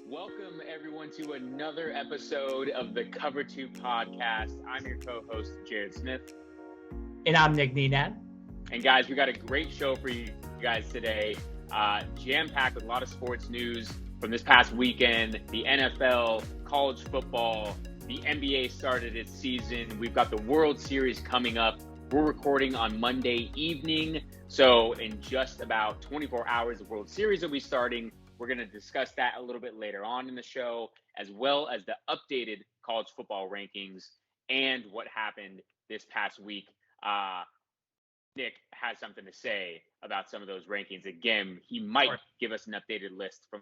Welcome, everyone, to another episode of the Cover 2 podcast. I'm your co-host, Jared Smith. And I'm Nenad. And guys, we got a great show for you guys today. Jam-packed with a lot of sports news from this past weekend. The NFL, college football, the NBA started its season. We've got the World Series coming up. We're recording on Monday evening. So in just about 24 hours, the World Series will be starting. We're going to discuss that a little bit later on in the show, as well as the updated college football rankings and what happened this past week. Nick has something to say about some of those rankings. Again, he might give us an updated list from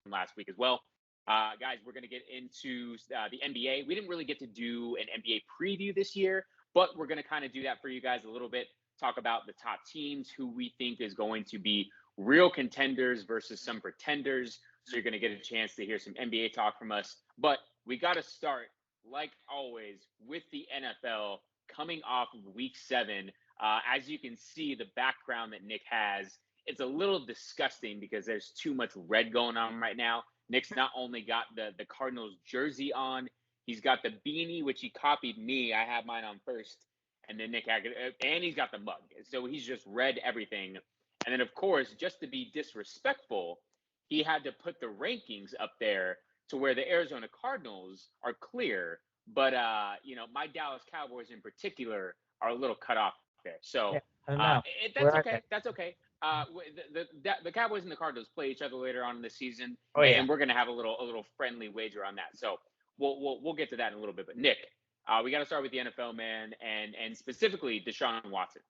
last week as well. Guys, we're going to get into the NBA. We didn't really get to do an NBA preview this year, but we're going to kind of do that for you guys a little bit, talk about the top teams, who we think is going to be real contenders versus some pretenders. So you're going to get a chance to hear some NBA talk from us. But we got to start, like always, with the NFL coming off of week 7. As you can see, the background that Nick has, it's a little disgusting because there's too much red going on right now. Nick's not only got the Cardinals jersey on, he's got the beanie, which he copied me. I have mine on first. And then Nick had, and he's got the mug. So he's just read everything. And then, of course, just to be disrespectful, he had to put the rankings up there to where the Arizona Cardinals are clear. But, my Dallas Cowboys in particular are a little cut off there. So that's okay. That's okay. The Cowboys and the Cardinals play each other later on in the season. And we're going to have a little friendly wager on that. So we'll get to that in a little bit. But, Nick, we got to start with the NFL, man, and specifically Deshaun Watson.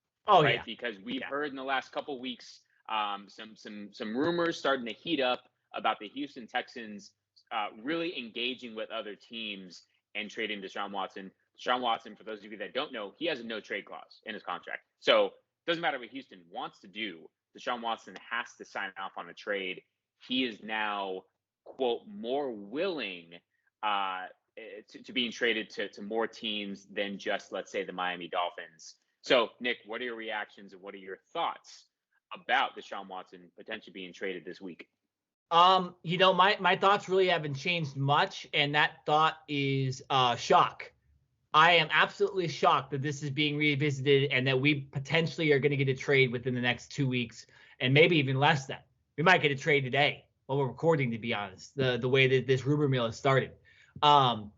Because we've heard in the last couple weeks some rumors starting to heat up about the Houston Texans really engaging with other teams and trading Deshaun Watson. Deshaun Watson, for those of you that don't know, he has a no trade clause in his contract. So it doesn't matter what Houston wants to do. Deshaun Watson has to sign off on a trade. He is now, quote, more willing to being traded to more teams than just, let's say, the Miami Dolphins. So, Nick, what are your reactions and what are your thoughts about Deshaun Watson potentially being traded this week? My thoughts really haven't changed much, and that thought is shock. I am absolutely shocked that this is being revisited and that we potentially are going to get a trade within the next 2 weeks and maybe even less than. We might get a trade today while we're recording, to be honest, the way that this rumor mill has started. I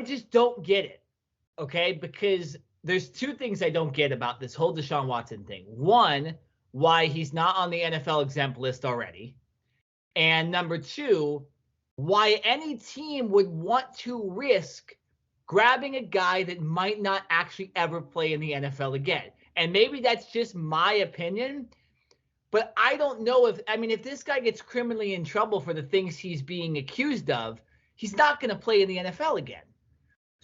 just don't get it, okay, because there's 2 things I don't get about this whole Deshaun Watson thing. One, why he's not on the NFL exempt list already. And number 2, why any team would want to risk grabbing a guy that might not actually ever play in the NFL again. And maybe that's just my opinion, but I don't know if this guy gets criminally in trouble for the things he's being accused of, he's not going to play in the NFL again.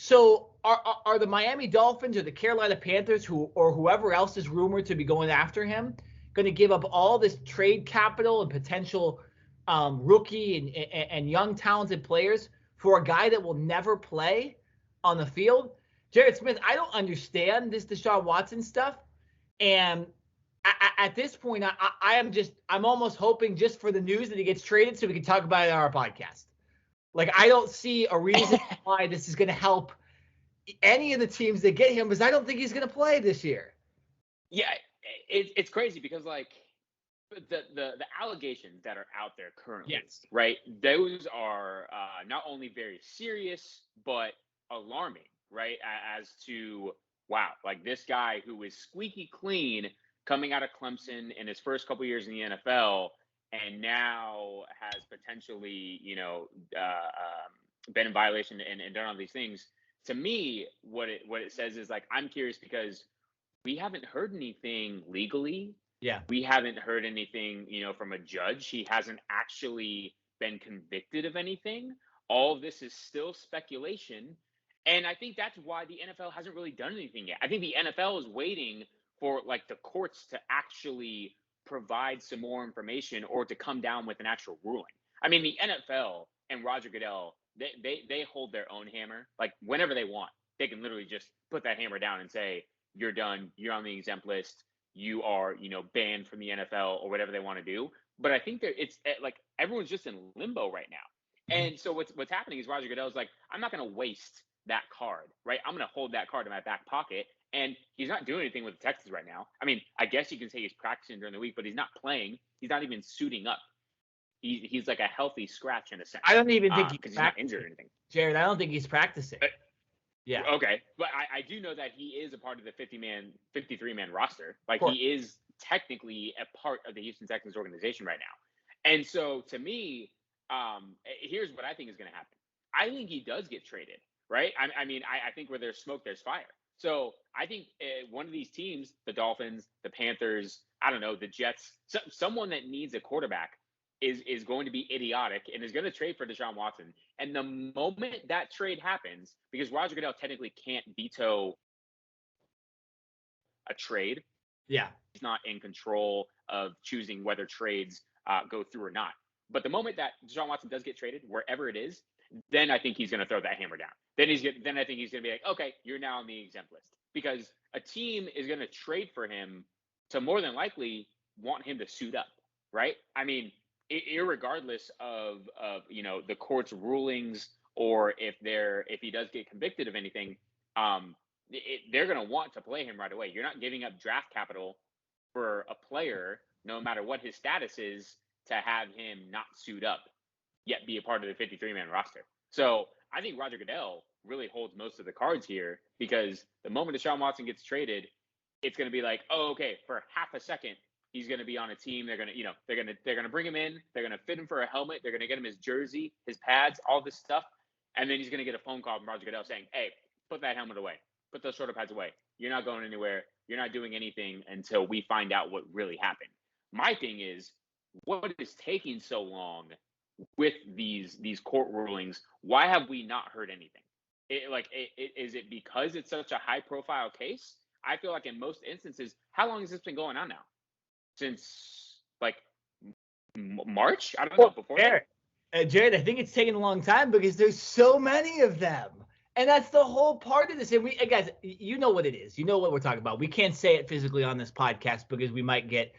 So are the Miami Dolphins or the Carolina Panthers or whoever else is rumored to be going after him going to give up all this trade capital and potential rookie and young talented players for a guy that will never play on the field? Jared Smith, I don't understand this Deshaun Watson stuff. And at this point, I'm almost hoping just for the news that he gets traded so we can talk about it on our podcast. Like, I don't see a reason why this is going to help any of the teams that get him, because I don't think he's going to play this year. Yeah, it's crazy because, like, the allegations that are out there currently, right, those are not only very serious, but alarming, right, as to, wow, like this guy who is squeaky clean coming out of Clemson in his first couple years in the NFL and now has potentially, been in violation and done all these things. To me, what it says is, like, I'm curious because we haven't heard anything legally. Yeah. We haven't heard anything, from a judge. He hasn't actually been convicted of anything. All of this is still speculation. And I think that's why the NFL hasn't really done anything yet. I think the NFL is waiting for, like, the courts to actually provide some more information or to come down with an actual ruling. I mean, the NFL and Roger Goodell, they hold their own hammer. Like, whenever they want, they can literally just put that hammer down and say, you're done, you're on the exempt list, you are, banned from the NFL or whatever they want to do. but I think it's like everyone's just in limbo right now. And so what's happening is Roger Goodell's like, I'm not going to waste that card, right? I'm going to hold that card in my back pocket. And he's not doing anything with the Texans right now. I mean, I guess you can say he's practicing during the week, but he's not playing. He's not even suiting up. He's like a healthy scratch in a sense. I don't even think because he's not injured or anything. Jared, I don't think he's practicing. Yeah. Okay, but I do know that he is a part of the 53-man roster. Like, he is technically a part of the Houston Texans organization right now. And so to me, here's what I think is going to happen. I think he does get traded, right? I mean, I think where there's smoke, there's fire. So I think one of these teams, the Dolphins, the Panthers, I don't know, the Jets, someone that needs a quarterback is going to be idiotic and is going to trade for Deshaun Watson. And the moment that trade happens, because Roger Goodell technically can't veto a trade. Yeah. He's not in control of choosing whether trades go through or not. But the moment that Deshaun Watson does get traded, wherever it is, then I think he's going to throw that hammer down. Then I think he's going to be like, okay, you're now on the exempt list, because a team is going to trade for him to more than likely want him to suit up, right? I mean, irregardless of the court's rulings, or if he does get convicted of anything, they're going to want to play him right away. You're not giving up draft capital for a player, no matter what his status is, to have him not suit up, yet be a part of the 53-man roster. So I think Roger Goodell really holds most of the cards here, because the moment Deshaun Watson gets traded, it's going to be like, oh, okay, for half a second, he's going to be on a team. They're going to, they're going to bring him in. They're going to fit him for a helmet. They're going to get him his jersey, his pads, all this stuff. And then he's going to get a phone call from Roger Goodell saying, hey, put that helmet away. Put those shoulder pads away. You're not going anywhere. You're not doing anything until we find out what really happened. My thing is, what is taking so long with these court rulings? Why have we not heard anything? Is it because it's such a high-profile case? I feel like in most instances, how long has this been going on now? Since like March? I don't know. Before Jared, I think it's taken a long time because there's so many of them. And that's the whole part of this. And guys, you know what it is. You know what we're talking about. We can't say it physically on this podcast because we might get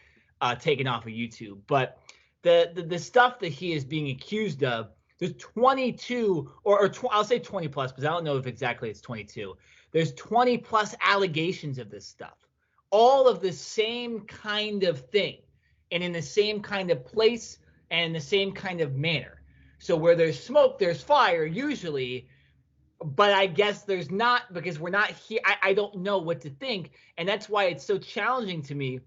taken off of YouTube. But the stuff that he is being accused of, there's 22 I'll say 20 plus, because I don't know if exactly it's 22. There's 20 plus allegations of this stuff, all of the same kind of thing, and in the same kind of place and in the same kind of manner. So where there's smoke, there's fire usually. But I guess there's not, because we're not here. I don't know what to think. And that's why it's so challenging to me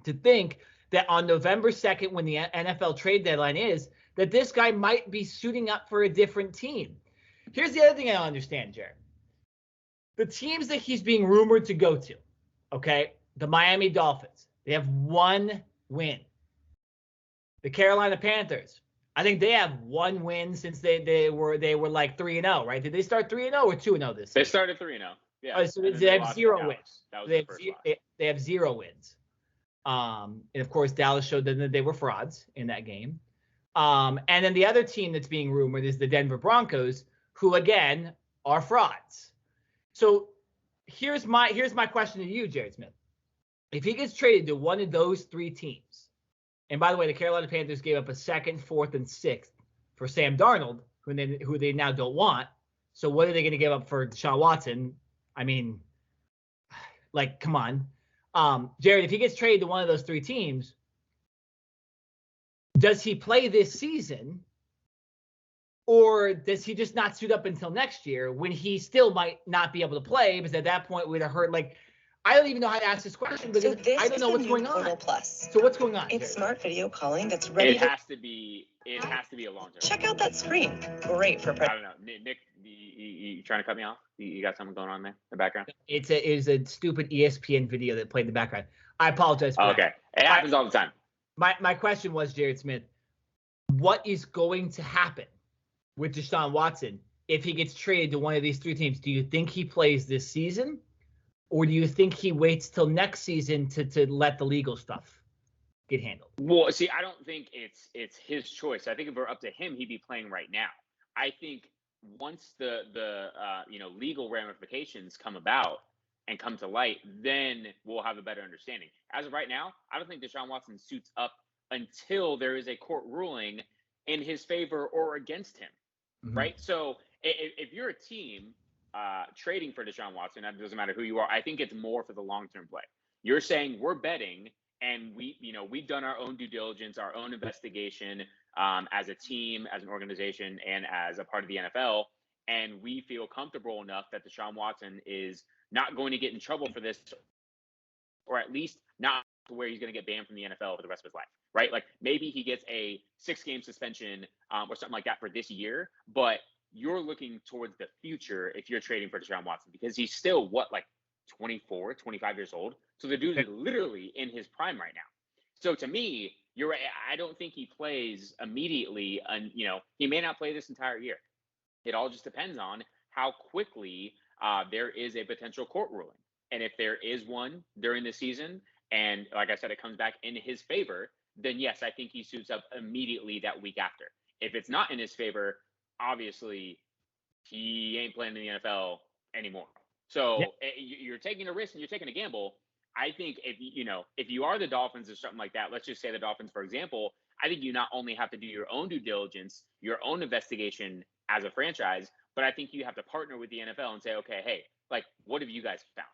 to think that on November 2nd, when the NFL trade deadline is, that this guy might be suiting up for a different team. Here's the other thing I don't understand, Jared. The teams that he's being rumored to go to, okay, the Miami Dolphins, they have 1 win. The Carolina Panthers, I think they have 1 win since they were like 3-0, right? Did they start 3-0 or 2-0 this season? They started 3-0. Yeah. So they have 0 wins. That was the first loss. They have 0 wins. And of course, Dallas showed them that they were frauds in that game. And then the other team that's being rumored is the Denver Broncos, who again are frauds. So here's my question to you, Jared Smith. If he gets traded to one of those 3 teams, and by the way, the Carolina Panthers gave up a 2nd, 4th, and 6th for Sam Darnold, who they now don't want. So what are they going to give up for Deshaun Watson? I mean, like, come on. Jared, if he gets traded to one of those 3 teams, does he play this season, or does he just not suit up until next year when he still might not be able to play? Because at that point, we'd have heard, like, I don't even know how to ask this question because I don't know what's going on. Plus. So what's going on? It's smart video calling that's ready. It has to be a long term. Check out that screen. Great for. I don't know, Nick. You trying to cut me off? You got something going on there in the background? It is a stupid ESPN video that played in the background. I apologize for that. Okay, it happens all the time. My question was, Jared Smith, what is going to happen with Deshaun Watson if he gets traded to one of these 3 teams? Do you think he plays this season, or do you think he waits till next season to let the legal stuff get handled? Well, see, I don't think it's his choice. I think if we're up to him, he'd be playing right now. I think once the legal ramifications come about and come to light, then we'll have a better understanding. As of right now, I don't think Deshaun Watson suits up until there is a court ruling in his favor or against him, right? So if you're a team trading for Deshaun Watson, it doesn't matter who you are, I think it's more for the long-term play. You're saying we're betting, and we've done our own due diligence, our own investigation as a team, as an organization, and as a part of the NFL, and we feel comfortable enough that Deshaun Watson is not going to get in trouble for this, or at least not to where he's going to get banned from the NFL for the rest of his life, right? Like maybe he gets a 6-game suspension or something like that for this year, but you're looking towards the future if you're trading for Deshaun Watson, because he's still, like 24, 25 years old. So the dude is literally in his prime right now. So to me, you're right. I don't think he plays immediately. And, he may not play this entire year. It all just depends on how quickly there is a potential court ruling. And if there is one during the season, and like I said, it comes back in his favor, then yes, I think he suits up immediately that week after. If it's not in his favor, obviously he ain't playing in the NFL anymore. So you're taking a risk and you're taking a gamble. I think if you are the Dolphins or something like that, let's just say the Dolphins, for example, I think you not only have to do your own due diligence, your own investigation as a franchise, but I think you have to partner with the NFL and say, okay, hey, like, what have you guys found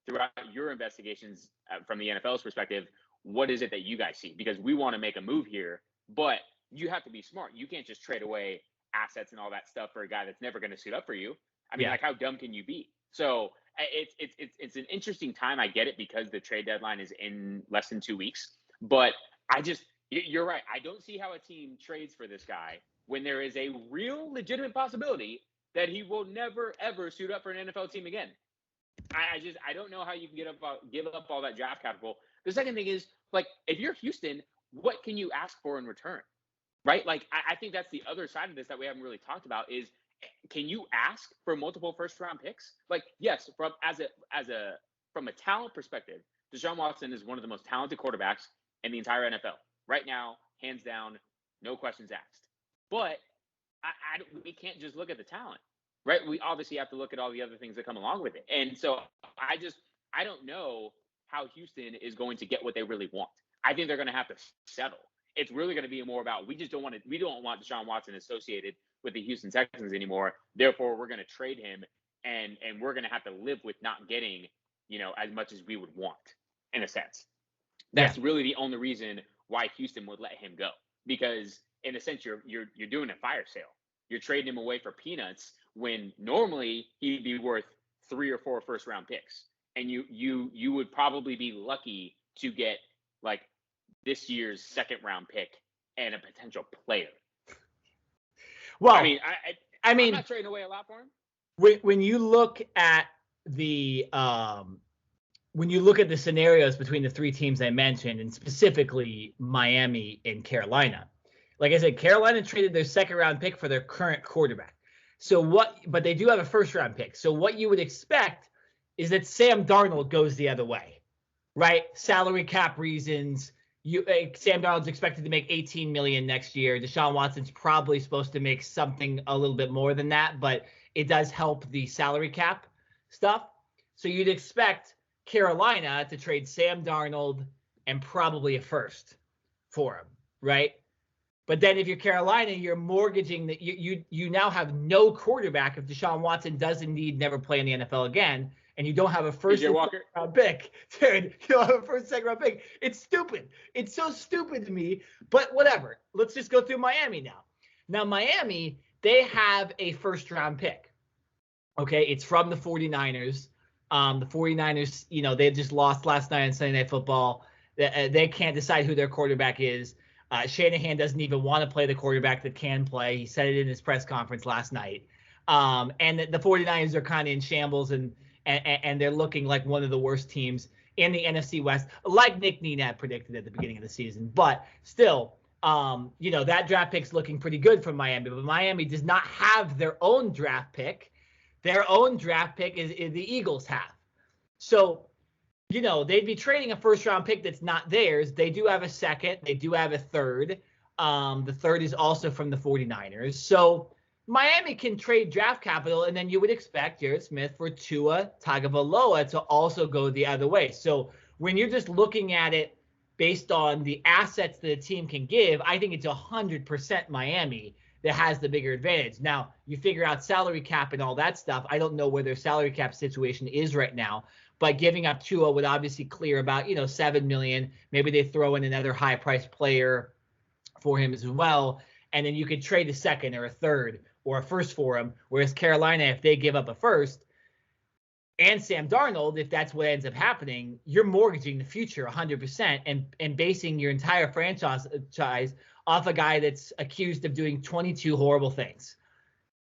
throughout your investigations from the NFL's perspective? What is it that you guys see? Because we want to make a move here, but you have to be smart. You can't just trade away assets and all that stuff for a guy that's never going to suit up for you. I mean, like, how dumb can you be? So it's an interesting time. I get it, because the trade deadline is in less than 2 weeks. But you're right. I don't see how a team trades for this guy when there is a real legitimate possibility that he will never, ever suit up for an NFL team again. I don't know how you can give up all that draft capital. The second thing is, like, if you're Houston, what can you ask for in return? Right? Like, I think that's the other side of this that we haven't really talked about is, can you ask for multiple first-round picks? Like, yes, from a talent perspective, Deshaun Watson is one of the most talented quarterbacks in the entire NFL right now, hands down, no questions asked. But we can't just look at the talent, right? We obviously have to look at all the other things that come along with it. And so I don't know how Houston is going to get what they really want. I think they're going to have to settle. It's really going to be more about, we don't want Deshaun Watson associated with the Houston Texans anymore. Therefore, we're going to trade him, and we're going to have to live with not getting, as much as we would want, in a sense. That's really the only reason why Houston would let him go, because in a sense, you're doing a fire sale. You're trading him away for peanuts when normally he'd be worth 3 or 4 first-round picks, and you would probably be lucky to get like this year's second-round pick and a potential player. Well, I mean, I'm not trading away a lot for him. When you look at the scenarios between the 3 teams I mentioned, and specifically Miami and Carolina, like I said, Carolina traded their second-round pick for their current quarterback. But they do have a first-round pick. So what you would expect is that Sam Darnold goes the other way, right? Salary cap reasons. Sam Darnold's expected to make $18 million next year. Deshaun Watson's probably supposed to make something a little bit more than that, but it does help the salary cap stuff. So you'd expect Carolina to trade Sam Darnold and probably a first for him, right? But then if you're Carolina, you're mortgaging that you now have no quarterback if Deshaun Watson does indeed never play in the NFL again, and you don't have a first and second round pick. Dude, you don't have a first, second round pick. It's stupid. It's so stupid to me, but whatever. Let's just go through Miami now. Now, Miami, they have a first round pick. Okay, it's from the 49ers. The 49ers, they just lost last night on Sunday Night Football. They can't decide who their quarterback is. Shanahan doesn't even want to play the quarterback that can play. He said it in his press conference last night. And the 49ers are kind of in shambles, and they're looking like one of the worst teams in the NFC West, like Nick Nenad predicted at the beginning of the season. But still, that draft pick's looking pretty good for Miami. But Miami does not have their own draft pick. Their own draft pick is the Eagles have. So, they'd be trading a first-round pick that's not theirs. They do have a second. They do have a third. The third is also from the 49ers. So Miami can trade draft capital, and then you would expect Jared Smith for Tua Tagovailoa to also go the other way. So when you're just looking at it based on the assets that a team can give, I think it's 100% Miami that has the bigger advantage. Now, you figure out salary cap and all that stuff. I don't know where their salary cap situation is right now, but giving up Tua would obviously clear about, $7 million. Maybe they throw in another high-priced player for him as well, and then you could trade a second or a third or a first for him, whereas Carolina, if they give up a first, and Sam Darnold, if that's what ends up happening, you're mortgaging the future 100% and basing your entire franchise off a guy that's accused of doing 22 horrible things.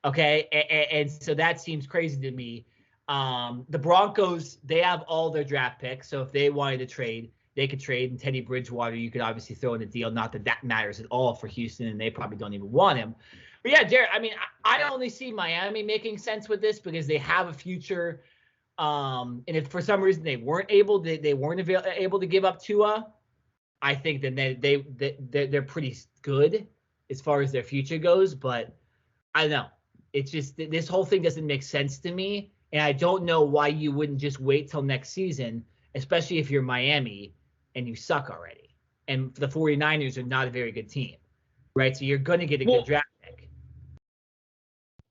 Okay, and so that seems crazy to me. The Broncos, they have all their draft picks, so if they wanted to trade, they could trade. And Teddy Bridgewater, you could obviously throw in a deal. Not that that matters at all for Houston, and they probably don't even want him. But yeah, Jared, I mean, I only see Miami making sense with this because they have a future. And if for some reason they weren't able to give up Tua, I think that they're pretty good as far as their future goes. But I don't know. It's just this whole thing doesn't make sense to me, and I don't know why you wouldn't just wait till next season, especially if you're Miami and you suck already. And the 49ers are not a very good team, right? So you're going to get a good draft pick.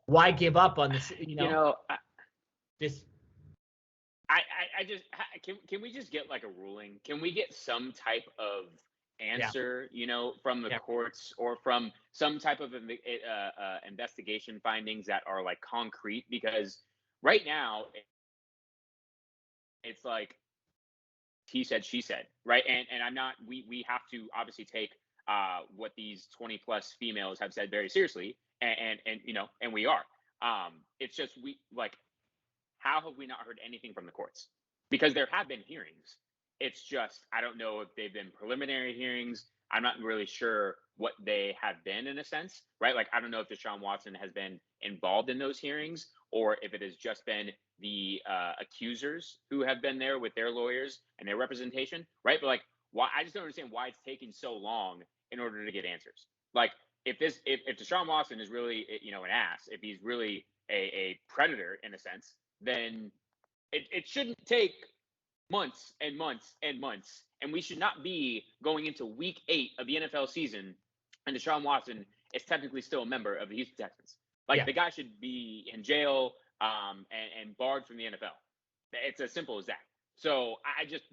Why give up on this? Can we just get like a ruling? Can we get some type of answer, from the courts or from some type of investigation findings that are like concrete? Because right now it's like he said, she said, right? And I'm not. We have to obviously take what these 20 plus females have said very seriously, and we are. It's just how have we not heard anything from the courts? Because there have been hearings. It's just, I don't know if they've been preliminary hearings. I'm not really sure what they have been in a sense, right? Like, I don't know if Deshaun Watson has been involved in those hearings or if it has just been the accusers who have been there with their lawyers and their representation, right? But why? I just don't understand why it's taking so long in order to get answers. Like, if Deshaun Watson is really, an ass, if he's really a predator in a sense, then it shouldn't take months and months and months. And we should not be going into week 8 of the NFL season and Deshaun Watson is technically still a member of the Houston Texans. The guy should be in jail and barred from the NFL. It's as simple as that. So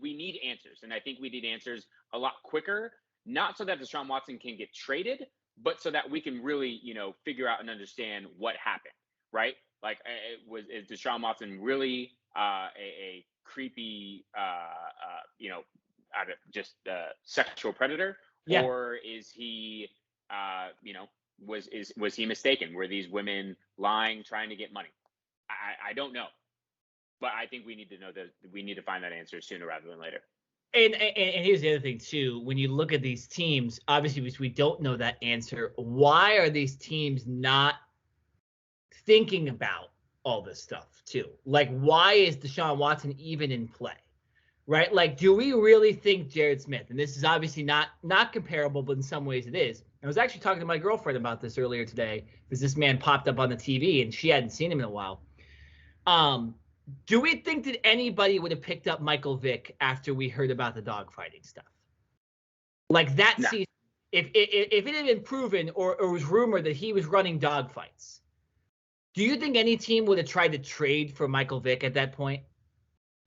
we need answers. And I think we need answers a lot quicker, not so that Deshaun Watson can get traded, but so that we can really, figure out and understand what happened, right? Is Deshaun Watson really a creepy, sexual predator, or is he, was he mistaken? Were these women lying, trying to get money? I don't know, but I think we need to know that we need to find that answer sooner rather than later. And here's the other thing too. When you look at these teams, obviously because we don't know that answer, why are these teams not thinking about all this stuff too? Why is Deshaun Watson even in play, right? Do we really think Jared Smith, and this is obviously not comparable, but in some ways it is. I was actually talking to my girlfriend about this earlier today because this man popped up on the TV and she hadn't seen him in a while. Do we think that anybody would have picked up Michael Vick after we heard about the dogfighting stuff? That No. season, if it had been proven or was rumored that he was running dogfights, do you think any team would have tried to trade for Michael Vick at that point?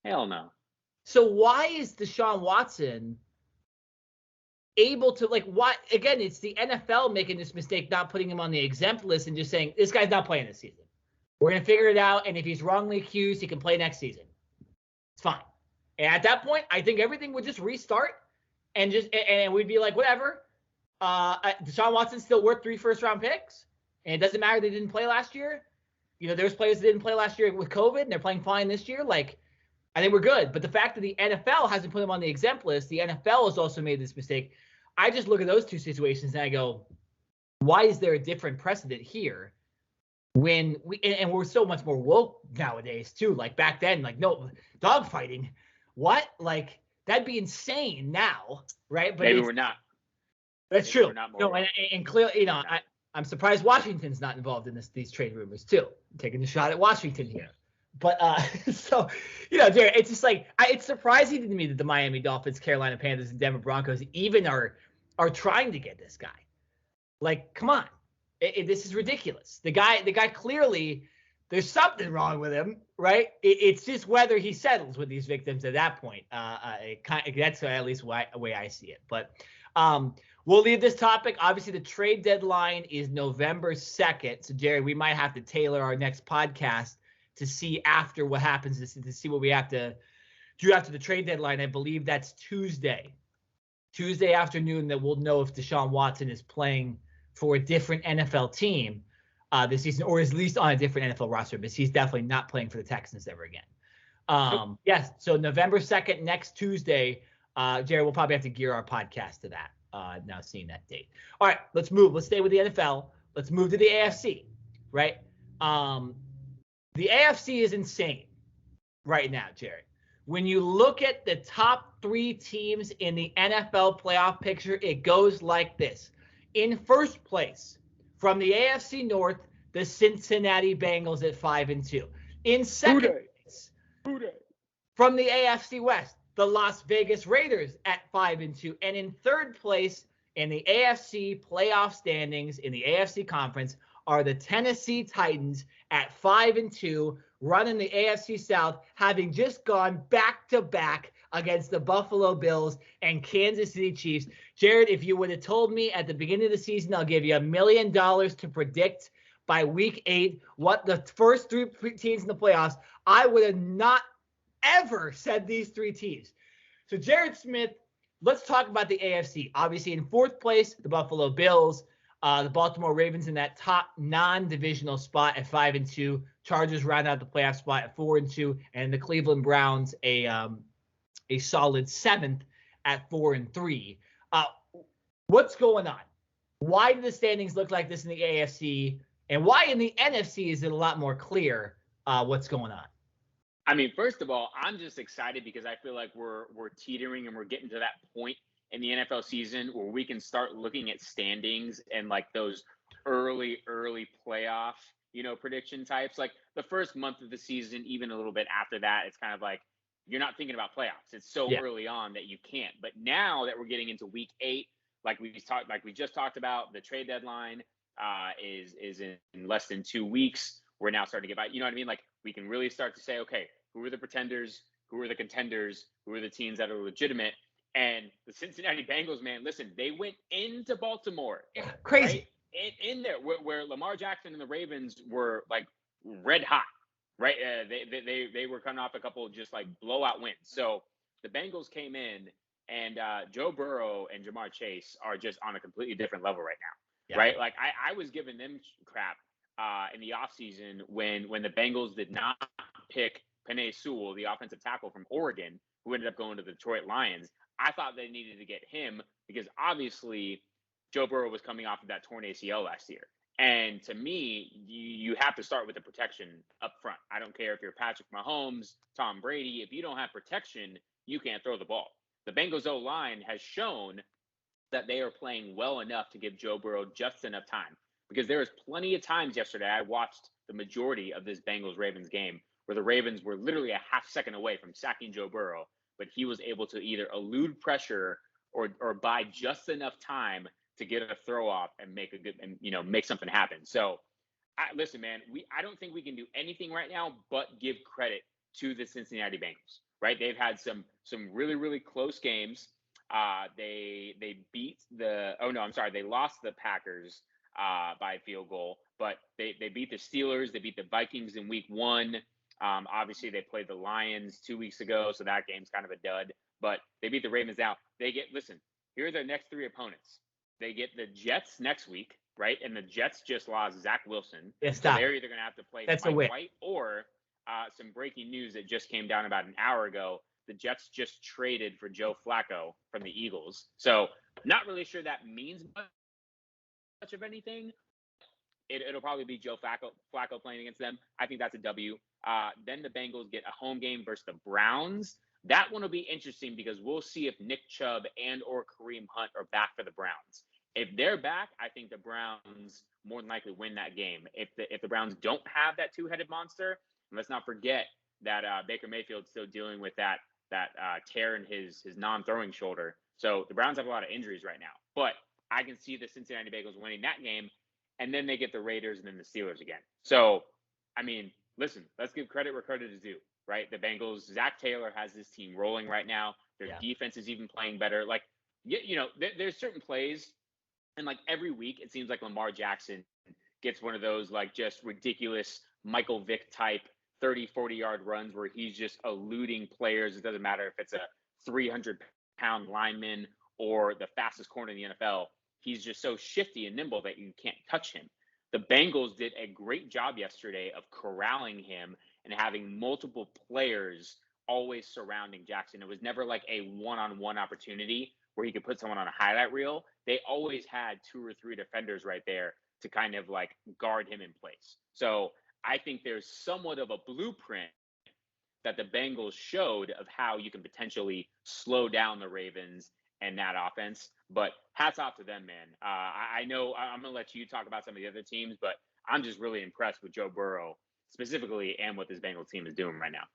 Hell no. So why is Deshaun Watson able to why? Again, it's the NFL making this mistake, not putting him on the exempt list and just saying this guy's not playing this season. We're gonna figure it out, and if he's wrongly accused, he can play next season. It's fine. And at that point, I think everything would just restart, and we'd be like, whatever. Deshaun Watson's still worth 3 first-round picks, and it doesn't matter they didn't play last year. There's players that didn't play last year with COVID, and they're playing fine this year. I think we're good. But the fact that the NFL hasn't put him on the exempt list, the NFL has also made this mistake. I just look at those two situations and I go, why is there a different precedent here? When we're so much more woke nowadays too. Back then, no dogfighting. What? That'd be insane now, right? But maybe we're not. That's maybe true. We're not No, and clearly, I'm surprised Washington's not involved in these trade rumors too. I'm taking a shot at Washington here. But so, Jared, it's just like it's surprising to me that the Miami Dolphins, Carolina Panthers, and Denver Broncos even are trying to get this guy. Like, come on, this is ridiculous. The guy clearly there's something wrong with him, right? It's just whether he settles with these victims at that point. That's at least the way I see it. But we'll leave this topic. Obviously, the trade deadline is November 2nd. So, Jerry, we might have to tailor our next podcast to see after what happens, to see what we have to do after the trade deadline. I believe that's Tuesday afternoon, that we'll know if Deshaun Watson is playing for a different NFL team this season, or is at least on a different NFL roster, but he's definitely not playing for the Texans ever again. Yes, so November 2nd, next Tuesday, Jerry, we'll probably have to gear our podcast to that, now seeing that date. All right, let's move. Let's stay with the NFL. Let's move to the AFC, right? The AFC is insane right now, Jerry. When you look at the top 3 teams in the NFL playoff picture, it goes like this. In first place, from the AFC North, the Cincinnati Bengals at 5-2. In second place, from the AFC West, the Las Vegas Raiders at 5-2. And in third place in the AFC playoff standings in the AFC Conference are the Tennessee Titans at 5-2, running the AFC South, having just gone back-to-back against the Buffalo Bills and Kansas City Chiefs. Jared, if you would have told me at the beginning of the season, I'll give you $1 million to predict by week 8 what the first 3 teams in the playoffs, I would have not ever said these 3 teams. So, Jared Smith, let's talk about the AFC. Obviously, in fourth place, the Buffalo Bills. The Baltimore Ravens in that top non-divisional spot at 5-2. Chargers round out the playoff spot at 4-2, and the Cleveland Browns a solid 7th at 4-3. What's going on? Why do the standings look like this in the AFC, and why in the NFC is it a lot more clear what's going on? I mean, first of all, I'm just excited because I feel like we're teetering and we're getting to that point in the NFL season where we can start looking at standings and like those early playoff, prediction types. Like the first month of the season, even a little bit after that, it's kind of like you're not thinking about playoffs. It's so early on that you can't. But now that we're getting into week 8, like we just talked about, the trade deadline is in less than 2 weeks. We're now starting to get by. You know what I mean? Like we can really start to say, okay, who are the pretenders? Who are the contenders? Who are the teams that are legitimate? And the Cincinnati Bengals, man, listen, they went into Baltimore. Yeah, crazy. Right? In there, where Lamar Jackson and the Ravens were like red hot, right? They were coming off a couple of just like blowout wins. So the Bengals came in, and Joe Burrow and Jamar Chase are just on a completely different level right now, right? Like I was giving them crap in the offseason when the Bengals did not pick Penei Sewell, the offensive tackle from Oregon, who ended up going to the Detroit Lions. I thought they needed to get him because obviously Joe Burrow was coming off of that torn ACL last year. And to me, you have to start with the protection up front. I don't care if you're Patrick Mahomes, Tom Brady. If you don't have protection, you can't throw the ball. The Bengals O-line has shown that they are playing well enough to give Joe Burrow just enough time. Because there was plenty of times yesterday I watched the majority of this Bengals-Ravens game where the Ravens were literally a half second away from sacking Joe Burrow, but he was able to either elude pressure or buy just enough time to get a throw off and make make something happen. So, listen, man, I don't think we can do anything right now but give credit to the Cincinnati Bengals. Right? They've had some really close games. They lost the Packers by a field goal, but they beat the Steelers. They beat the Vikings in week 1. Obviously, they played the Lions 2 weeks ago, so that game's kind of a dud. But they beat the Ravens out. Here are their next 3 opponents. They get the Jets next week, right? And the Jets just lost Zach Wilson. Yeah, so they're either going to have to play Mike White or some breaking news that just came down about an hour ago. The Jets just traded for Joe Flacco from the Eagles. So not really sure that means much of anything. It'll probably be Joe Flacco playing against them. I think that's a W. Then the Bengals get a home game versus the Browns. That one will be interesting because we'll see if Nick Chubb and or Kareem Hunt are back for the Browns. If they're back, I think the Browns more than likely win that game. If the Browns don't have that 2-headed monster, let's not forget that Baker Mayfield's still dealing with that tear in his non-throwing shoulder. So the Browns have a lot of injuries right now. But I can see the Cincinnati Bengals winning that game, and then they get the Raiders and then the Steelers again. So, I mean, listen, let's give credit where credit is due, right? The Bengals, Zach Taylor has this team rolling right now. Their defense is even playing better. Like, there's certain plays, and like every week it seems like Lamar Jackson gets one of those like just ridiculous Michael Vick type 30, 40-yard runs where he's just eluding players. It doesn't matter if it's a 300-pound lineman or the fastest corner in the NFL. He's just so shifty and nimble that you can't touch him. The Bengals did a great job yesterday of corralling him and having multiple players always surrounding Jackson. It was never like a one-on-one opportunity where he could put someone on a highlight reel. They always had 2 or 3 defenders right there to kind of like guard him in place. So I think there's somewhat of a blueprint that the Bengals showed of how you can potentially slow down the Ravens and that offense. But hats off to them, man. I know I'm going to let you talk about some of the other teams, but I'm just really impressed with Joe Burrow specifically and what this Bengals team is doing right now.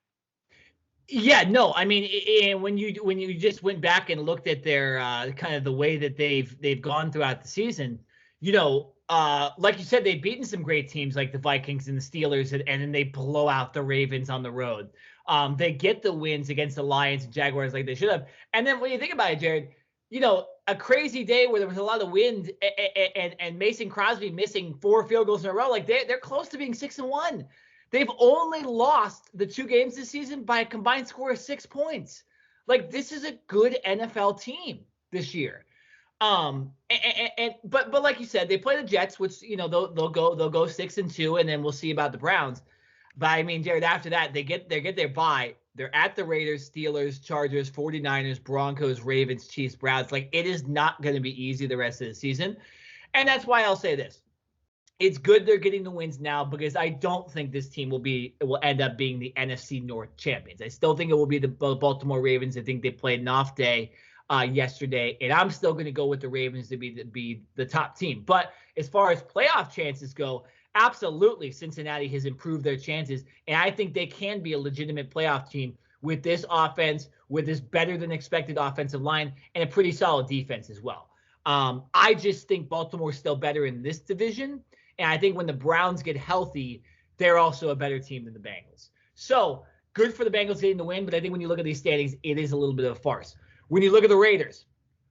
Yeah, no, I mean, and when you just went back and looked at their kind of the way that they've gone throughout the season, like you said, they've beaten some great teams like the Vikings and the Steelers, and then they blow out the Ravens on the road. They get the wins against the Lions and Jaguars like they should have. And then when you think about it, Jared, a crazy day where there was a lot of wind and Mason Crosby missing 4 field goals in a row, like they're close to being 6-1. They've only lost the 2 games this season by a combined score of 6 points. Like, this is a good NFL team this year. But like you said, they play the Jets, which they'll go 6-2, and then we'll see about the Browns. But I mean, Jared, after that they get their bye. They're at the Raiders, Steelers, Chargers, 49ers, Broncos, Ravens, Chiefs, Browns. Like, it is not going to be easy the rest of the season, and that's why I'll say this. It's good they're getting the wins now, because I don't think this team will end up being the NFC North champions. I still think it will be the Baltimore Ravens. I think they played an off day yesterday, and I'm still going to go with the Ravens to be the top team. But as far as playoff chances go, absolutely, Cincinnati has improved their chances, and I think they can be a legitimate playoff team with this offense, with this better than expected offensive line, and a pretty solid defense as well. I just think Baltimore's still better in this division. And I think when the Browns get healthy, they're also a better team than the Bengals. So good for the Bengals getting the win, but I think when you look at these standings, it is a little bit of a farce. When you look at the Raiders,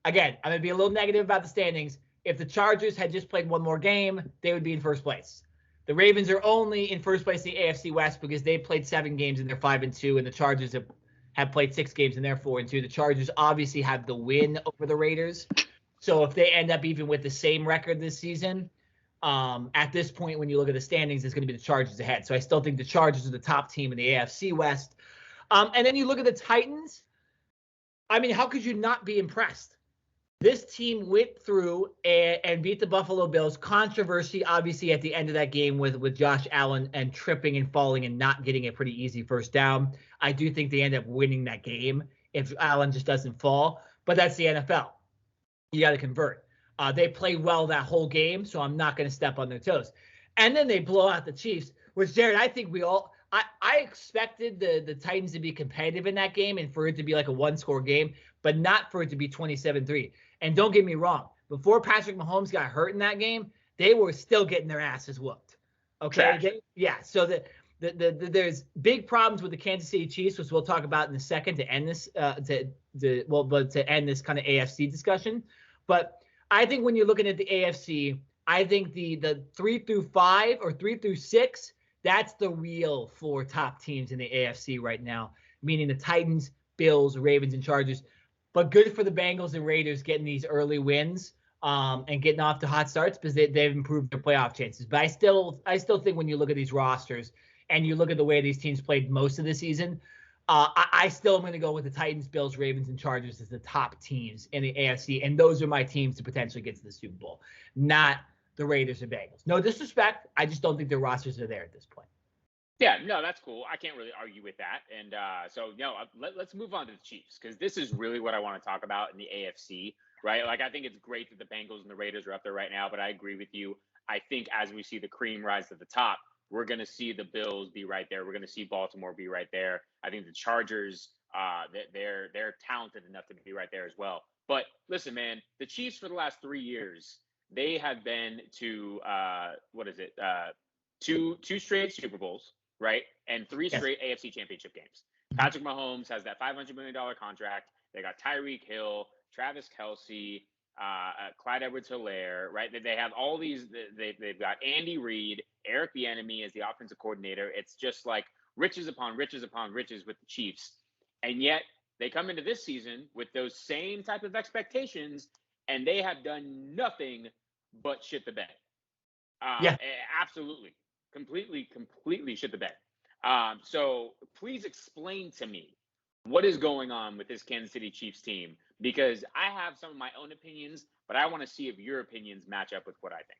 again, I'm going to be a little negative about the standings. If the Chargers had just played one more game, they would be in first place. The Ravens are only in first place in the AFC West because they played 7 games and they're 5-2, and the Chargers have played 6 games and they're 4-2. The Chargers obviously have the win over the Raiders. So if they end up even with the same record this season, at this point, when you look at the standings, it's going to be the Chargers ahead. So I still think the Chargers are the top team in the AFC West. And then you look at the Titans. I mean, how could you not be impressed? This team went through and beat the Buffalo Bills. Controversy, obviously, at the end of that game with Josh Allen and tripping and falling and not getting a pretty easy first down. I do think they end up winning that game if Allen just doesn't fall. But that's the NFL. You got to convert. They played well that whole game, so I'm not going to step on their toes. And then they blow out the Chiefs, which, Jared, I think I expected the Titans to be competitive in that game and for it to be like a 1-score game, but not for it to be 27-3. And don't get me wrong, before Patrick Mahomes got hurt in that game, they were still getting their asses whooped. Okay? So there's big problems with the Kansas City Chiefs, which we'll talk about in a second to end this to end this kind of AFC discussion. But I think when you're looking at the AFC, I think the 3 through 5 or 3 through 6, that's the real 4 top teams in the AFC right now, meaning the Titans, Bills, Ravens, and Chargers. But good for the Bengals and Raiders getting these early wins and getting off to hot starts because they've improved their playoff chances. But I still think when you look at these rosters and you look at the way these teams played most of the season, I still am going to go with the Titans, Bills, Ravens, and Chargers as the top teams in the AFC, and those are my teams to potentially get to the Super Bowl, not the Raiders and Bengals. No disrespect, I just don't think their rosters are there at this point. Yeah, no, that's cool. I can't really argue with that. And let's move on to the Chiefs, because this is really what I want to talk about in the AFC, right? Like, I think it's great that the Bengals and the Raiders are up there right now, but I agree with you. I think as we see the cream rise to the top, we're going to see the Bills be right there. We're going to see Baltimore be right there. I think the Chargers, they're talented enough to be right there as well. But listen, man, the Chiefs for the last 3 years, they have been to two straight Super Bowls, right, and three Yes. straight AFC Championship games. Patrick Mahomes has that $500 million contract. They got Tyreek Hill, Travis Kelce, Clyde Edwards-Helaire, right? They have all these. They've got Andy Reid, Eric Bieniemy as the offensive coordinator. It's just like riches upon riches upon riches with the Chiefs, and yet they come into this season with those same type of expectations, and they have done nothing but shit the bed. Yeah. Absolutely, completely shit the bed. So please explain to me what is going on with this Kansas City Chiefs team, because I have some of my own opinions, but I want to see if your opinions match up with what I think.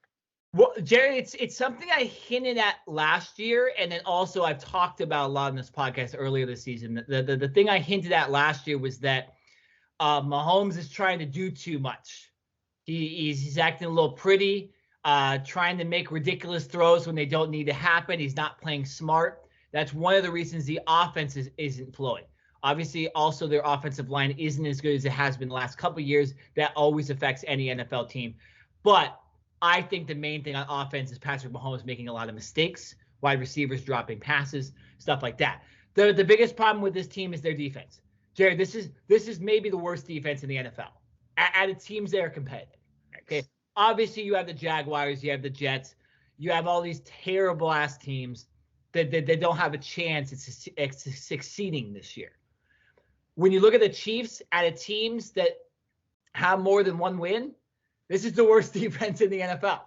Well, Jerry, it's something I hinted at last year, and then also I've talked about a lot in this podcast earlier this season. The thing I hinted at last year was that Mahomes is trying to do too much. He's acting a little pretty, trying to make ridiculous throws when they don't need to happen. He's not playing smart. That's one of the reasons the offense isn't flowing. Obviously, also their offensive line isn't as good as it has been the last couple of years. That always affects any NFL team. But I think the main thing on offense is Patrick Mahomes making a lot of mistakes, wide receivers dropping passes, stuff like that. The biggest problem with this team is their defense. Jared, this is maybe the worst defense in the NFL at teams that are competitive. Okay, obviously you have the Jaguars, you have the Jets, you have all these terrible ass teams that don't have a chance at succeeding this year. When you look at the Chiefs at a teams that have more than one win, this is the worst defense in the NFL.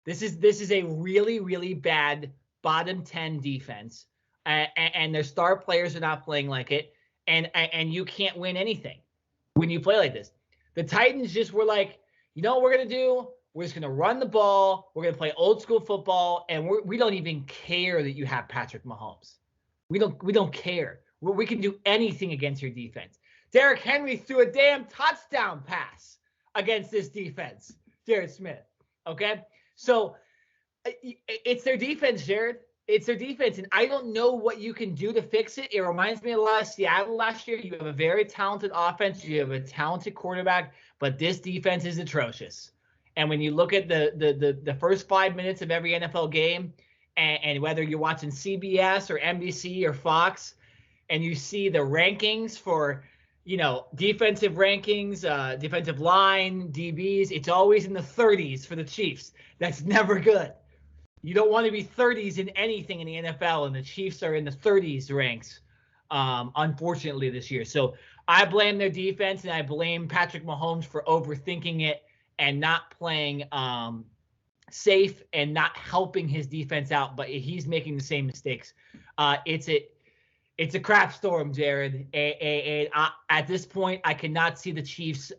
This is a really, really bad bottom 10 defense, and their star players are not playing like it, and you can't win anything when you play like this. The Titans just were like, you know what we're gonna do? We're just gonna run the ball. We're gonna play old school football, and we don't even care that you have Patrick Mahomes. We don't care. We can do anything against your defense. Derrick Henry threw a damn touchdown pass against this defense, Jared Smith. Okay? So it's their defense, Jared. It's their defense. And I don't know what you can do to fix it. It reminds me a lot of Seattle last year. You have a very talented offense. You have a talented quarterback, but this defense is atrocious. And when you look at the first 5 minutes of every NFL game, and whether you're watching CBS or NBC or Fox, and you see the rankings for, defensive rankings, defensive line, DBs, it's always in the 30s for the Chiefs. That's never good. You don't want to be 30s in anything in the NFL, and the Chiefs are in the 30s ranks, unfortunately, this year. So I blame their defense, and I blame Patrick Mahomes for overthinking it and not playing safe and not helping his defense out, but he's making the same mistakes. It's a crap storm, Jared. At this point, I cannot see the Chiefs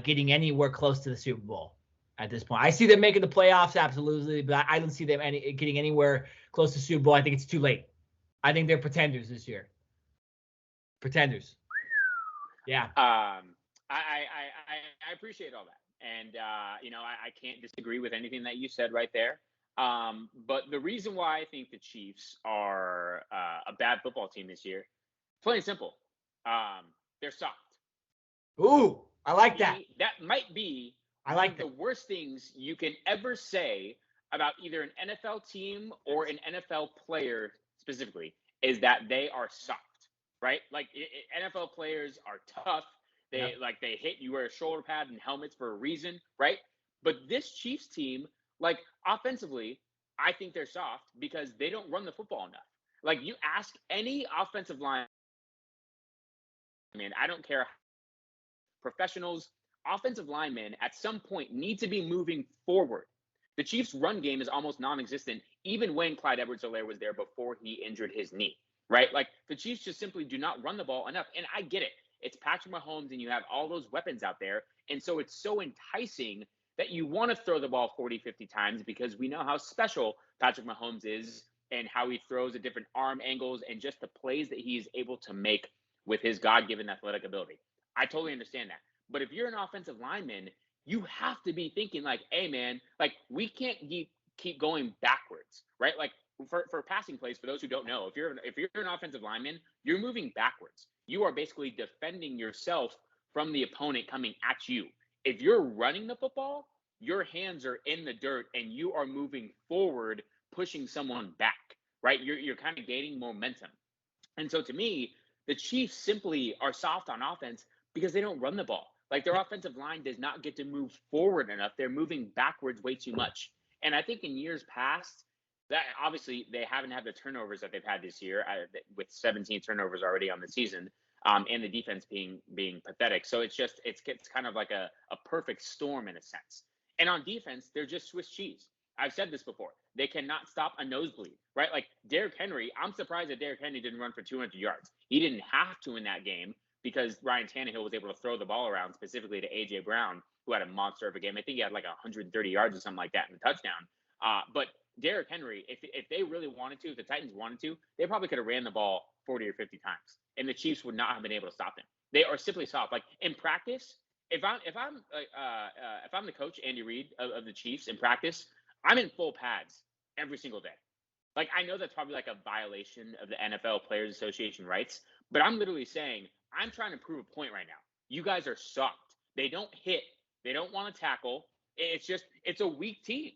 getting anywhere close to the Super Bowl. At this point, I see them making the playoffs, absolutely, but I don't see them getting anywhere close to Super Bowl. I think it's too late. I think they're pretenders this year. Pretenders. Yeah. I appreciate all that. And, I can't disagree with anything that you said right there. But the reason why I think the Chiefs are a bad football team this year, plain and simple, they're soft. Ooh, I like that. That might be the worst things you can ever say about either an NFL team or an NFL player specifically, is that they are soft, right? Like NFL players are tough. They they hit, you wear a shoulder pad and helmets for a reason, right? But this Chiefs team, like offensively, I think they're soft because they don't run the football enough. Like you ask any offensive line, man, I don't care, professionals, offensive linemen at some point need to be moving forward. The Chiefs' run game is almost non-existent, even when Clyde Edwards-Helaire was there before he injured his knee, right? Like the Chiefs just simply do not run the ball enough. And I get it. It's Patrick Mahomes and you have all those weapons out there. And so it's so enticing that you want to throw the ball 40, 50 times because we know how special Patrick Mahomes is and how he throws at different arm angles and just the plays that he's able to make with his God-given athletic ability. I totally understand that. But if you're an offensive lineman, you have to be thinking like, hey, man, like we can't keep going backwards, right? Like for passing plays, for those who don't know, if you're an offensive lineman, you're moving backwards. You are basically defending yourself from the opponent coming at you. If you're running the football, your hands are in the dirt and you are moving forward, pushing someone back, right? You're kind of gaining momentum. And so to me, the Chiefs simply are soft on offense because they don't run the ball. Like, their offensive line does not get to move forward enough. They're moving backwards way too much. And I think in years past, that obviously they haven't had the turnovers that they've had this year, with 17 turnovers already on the season, and the defense being pathetic. So it's kind of like a perfect storm in a sense. And on defense, they're just Swiss cheese. I've said this before. They cannot stop a nosebleed, right? Like Derrick Henry, I'm surprised that Derrick Henry didn't run for 200 yards. He didn't have to in that game because Ryan Tannehill was able to throw the ball around, specifically to A.J. Brown, who had a monster of a game. I think he had like 130 yards or something like that in the touchdown. But Derrick Henry, if they really wanted to, if the Titans wanted to, they probably could have ran the ball 40 or 50 times, and the Chiefs would not have been able to stop them. They are simply soft. Like in practice, if I'm the coach, Andy Reid of the Chiefs, in practice, I'm in full pads every single day. Like, I know that's probably like a violation of the NFL Players Association rights, but I'm literally saying I'm trying to prove a point right now. You guys are soft. They don't hit. They don't want to tackle. It's a weak team.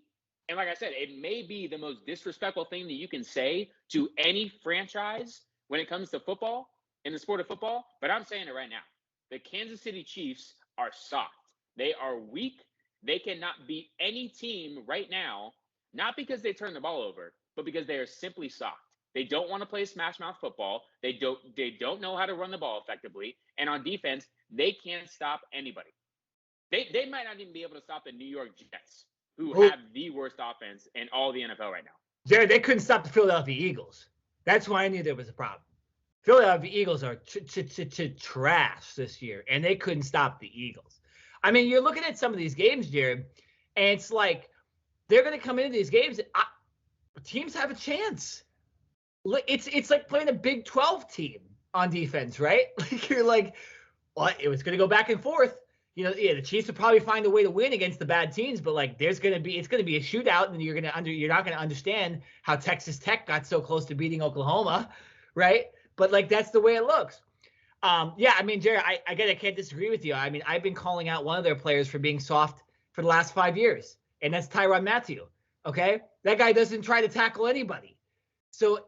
And like I said, it may be the most disrespectful thing that you can say to any franchise when it comes to football, in the sport of football, but I'm saying it right now. The Kansas City Chiefs are soft. They are weak. They cannot beat any team right now, not because they turn the ball over, but because they are simply soft. They don't want to play smash mouth football. They don't know how to run the ball effectively. And on defense, they can't stop anybody. They might not even be able to stop the New York Jets, who have the worst offense in all the NFL right now. Jared, they couldn't stop the Philadelphia Eagles. That's why I knew there was a problem. Philadelphia Eagles are trash this year, and they couldn't stop the Eagles. I mean, you're looking at some of these games, Jared, and it's like they're going to come into these games. Teams have a chance. It's like playing a Big 12 team on defense, right? Like, you're like, well, it was going to go back and forth. The Chiefs will probably find a way to win against the bad teams, but like it's going to be a shootout, and you're not going to understand how Texas Tech got so close to beating Oklahoma, right? But like that's the way it looks. Yeah, I mean, Jared, I can't disagree with you. I mean, I've been calling out one of their players for being soft for the last 5 years, and that's Tyrann Mathieu. Okay, that guy doesn't try to tackle anybody. So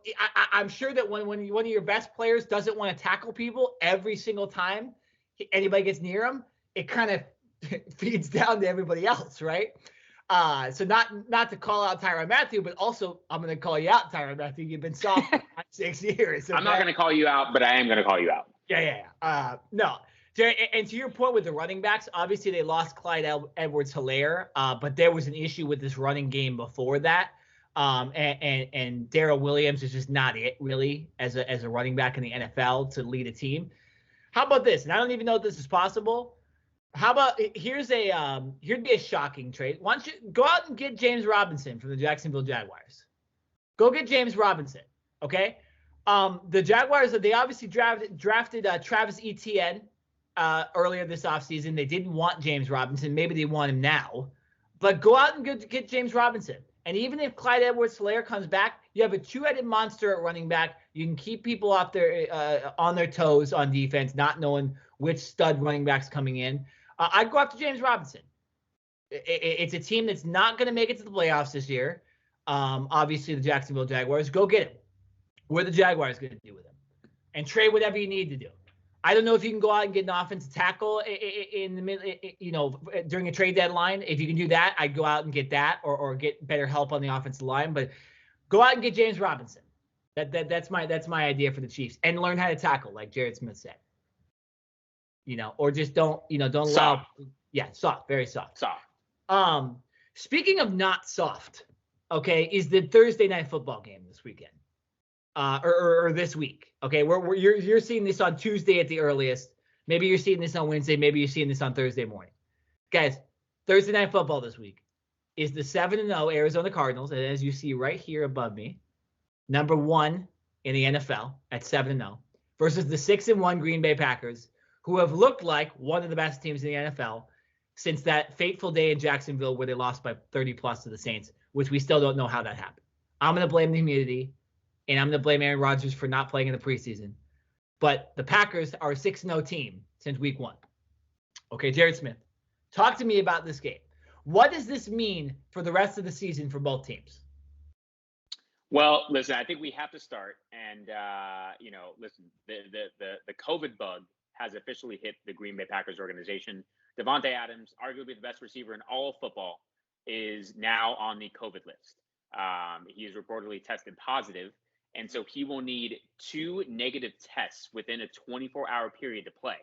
I'm sure that when one of your best players doesn't want to tackle people every single time anybody gets near him, it kind of feeds down to everybody else, right? So not to call out Tyrann Mathieu, but also I'm going to call you out, Tyrann Mathieu. You've been soft for 6 years. Okay? I'm not going to call you out, but I am going to call you out. Yeah. No. And to your point with the running backs, obviously they lost Clyde Edwards-Helaire, but there was an issue with this running game before that. And Darrell Williams is just not it really as a running back in the NFL to lead a team. How about this? And I don't even know if this is possible. How about here'd be a shocking trade. Why don't you go out and get James Robinson from the Jacksonville Jaguars? Go get James Robinson, okay? The Jaguars, they obviously drafted Travis Etienne earlier this offseason. They didn't want James Robinson. Maybe they want him now. But go out and get James Robinson. And even if Clyde Edwards-Helaire comes back, you have a two-headed monster at running back. You can keep people off on their toes on defense, not knowing which stud running back's coming in. I'd go after James Robinson. It's a team that's not going to make it to the playoffs this year. Obviously, the Jacksonville Jaguars. Go get him. What are the Jaguars going to do with him? And trade whatever you need to do. I don't know if you can go out and get an offensive tackle in the middle, during a trade deadline. If you can do that, I'd go out and get that, or get better help on the offensive line. But go out and get James Robinson. That's my idea for the Chiefs, and learn how to tackle, like Jared Smith said. Or just don't allow. Soft. Yeah, soft, very soft. Soft. Speaking of not soft, okay, is the Thursday night football game this weekend, or this week? Okay, you're seeing this on Tuesday at the earliest. Maybe you're seeing this on Wednesday. Maybe you're seeing this on Thursday morning. Guys, Thursday night football this week is the 7-0 Arizona Cardinals, and as you see right here above me, number 1 in the NFL at 7-0, versus the 6-1 Green Bay Packers, who have looked like one of the best teams in the NFL since that fateful day in Jacksonville where they lost by 30 plus to the Saints, which we still don't know how that happened. I'm going to blame the humidity, and I'm going to blame Aaron Rodgers for not playing in the preseason. But the Packers are a 6-0 team since week 1. Okay, Jared Smith, talk to me about this game. What does this mean for the rest of the season for both teams? Well, listen, I think we have to start. And, listen, the COVID bug has officially hit the Green Bay Packers organization. Davante Adams, arguably the best receiver in all of football, is now on the COVID list. He is reportedly tested positive, and so he will need 2 negative tests within a 24-hour period to play.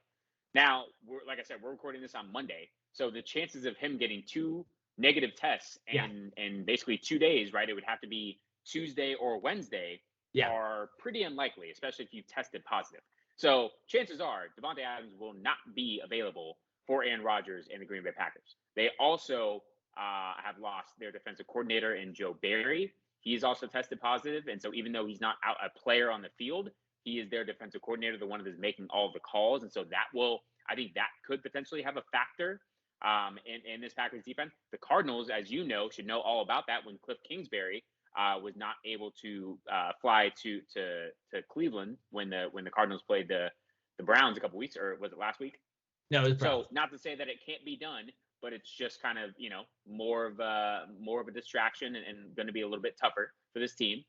Now, like I said, we're recording this on Monday, so the chances of him getting 2 negative tests and basically 2 days, right? It would have to be Tuesday or Wednesday, are pretty unlikely, especially if you tested positive. So chances are Davante Adams will not be available for Aaron Rodgers and the Green Bay Packers. They also have lost their defensive coordinator in Joe Barry. He's also tested positive, and so even though he's not out a player on the field, he is their defensive coordinator, the one that is making all of the calls, and so I think that could potentially have a factor in this Packers defense. The Cardinals, as you know, should know all about that when Cliff Kingsbury was not able to fly to Cleveland when the Cardinals played the Browns a couple weeks, or was it last week? No, it was so not to say that it can't be done, but it's just kind of more of a distraction and going to be a little bit tougher for this team.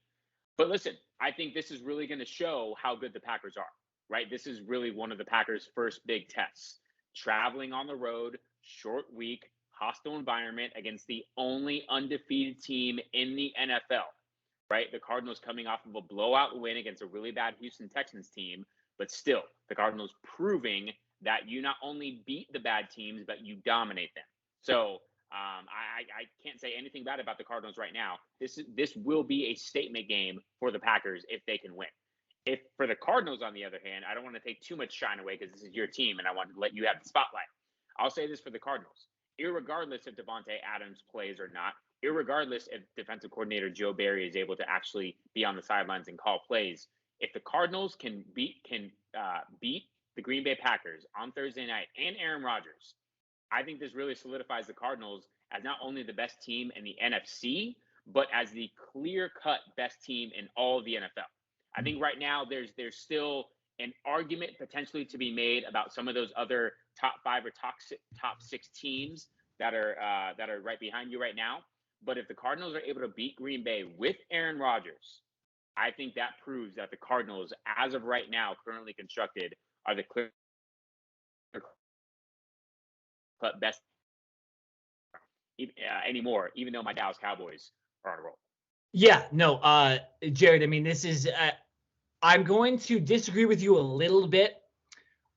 But listen, I think this is really going to show how good the Packers are, right? This is really one of the Packers' first big tests. Traveling on the road, short week, hostile environment against the only undefeated team in the NFL, right? The Cardinals coming off of a blowout win against a really bad Houston Texans team, but still, the Cardinals proving that you not only beat the bad teams, but you dominate them. So I can't say anything bad about the Cardinals right now. This will be a statement game for the Packers if they can win. If for the Cardinals, on the other hand, I don't want to take too much shine away because this is your team and I want to let you have the spotlight. I'll say this for the Cardinals. Irregardless if Davante Adams plays or not, irregardless if defensive coordinator Joe Barry is able to actually be on the sidelines and call plays, if the Cardinals can beat the Green Bay Packers on Thursday night and Aaron Rodgers, I think this really solidifies the Cardinals as not only the best team in the NFC, but as the clear-cut best team in all of the NFL. I think right now there's still an argument potentially to be made about some of those other top 5 or top 6 teams that are right behind you right now. But if the Cardinals are able to beat Green Bay with Aaron Rodgers, I think that proves that the Cardinals, as of right now, currently constructed, are the clear best anymore, even though my Dallas Cowboys are on a roll. Yeah, no, Jared, I mean, this is I'm going to disagree with you a little bit.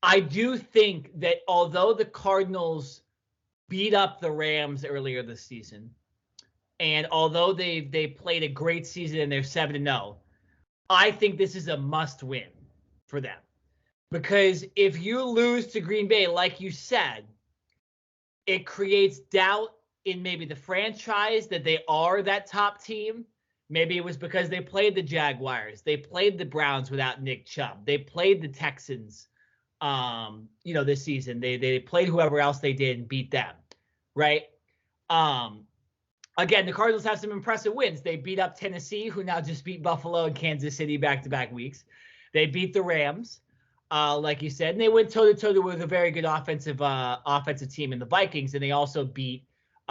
I do think that although the Cardinals beat up the Rams earlier this season, and although they played a great season and they're 7-0, I think this is a must-win for them. Because if you lose to Green Bay, like you said, it creates doubt in maybe the franchise that they are that top team. Maybe it was because they played the Jaguars. They played the Browns without Nick Chubb. They played the Texans, this season. They played whoever else they did and beat them, right? Again, the Cardinals have some impressive wins. They beat up Tennessee, who now just beat Buffalo and Kansas City back-to-back weeks. They beat the Rams, like you said, and they went toe-to-toe with a very good offensive team in the Vikings, and they also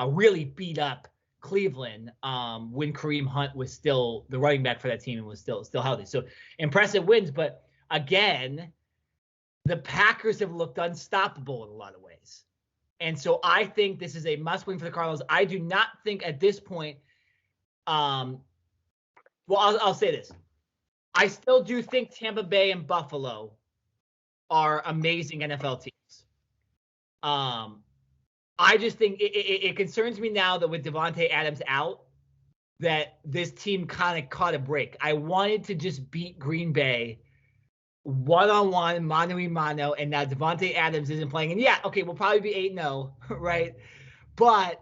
really beat up Cleveland when Kareem Hunt was still the running back for that team and was still healthy. So impressive wins, but again, the Packers have looked unstoppable in a lot of ways. And so I think this is a must-win for the Cardinals. I do not think at this point, I'll say this. I still do think Tampa Bay and Buffalo are amazing NFL teams. I just think it concerns me now that with Davante Adams out, that this team kind of caught a break. I wanted to just beat Green Bay one-on-one, mano-a-mano, and now Davante Adams isn't playing. And yeah, okay, we'll probably be 8-0, right? But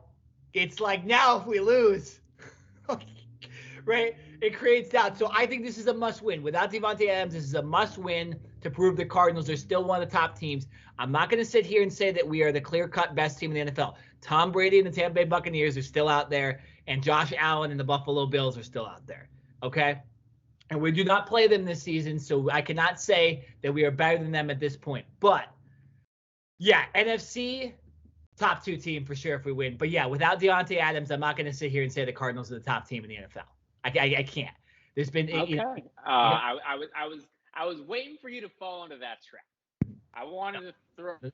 it's like now if we lose, right, it creates doubt. So I think this is a must-win. Without Davante Adams, this is a must-win to prove the Cardinals are still one of the top teams. I'm not going to sit here and say that we are the clear-cut best team in the NFL. Tom Brady and the Tampa Bay Buccaneers are still out there, and Josh Allen and the Buffalo Bills are still out there. Okay. And we do not play them this season, so I cannot say that we are better than them at this point. But, yeah, NFC, top 2 team for sure if we win. But, yeah, without Deontay Adams, I'm not going to sit here and say the Cardinals are the top team in the NFL. I can't. There's been okay. I was waiting for you to fall into that trap. I wanted to throw if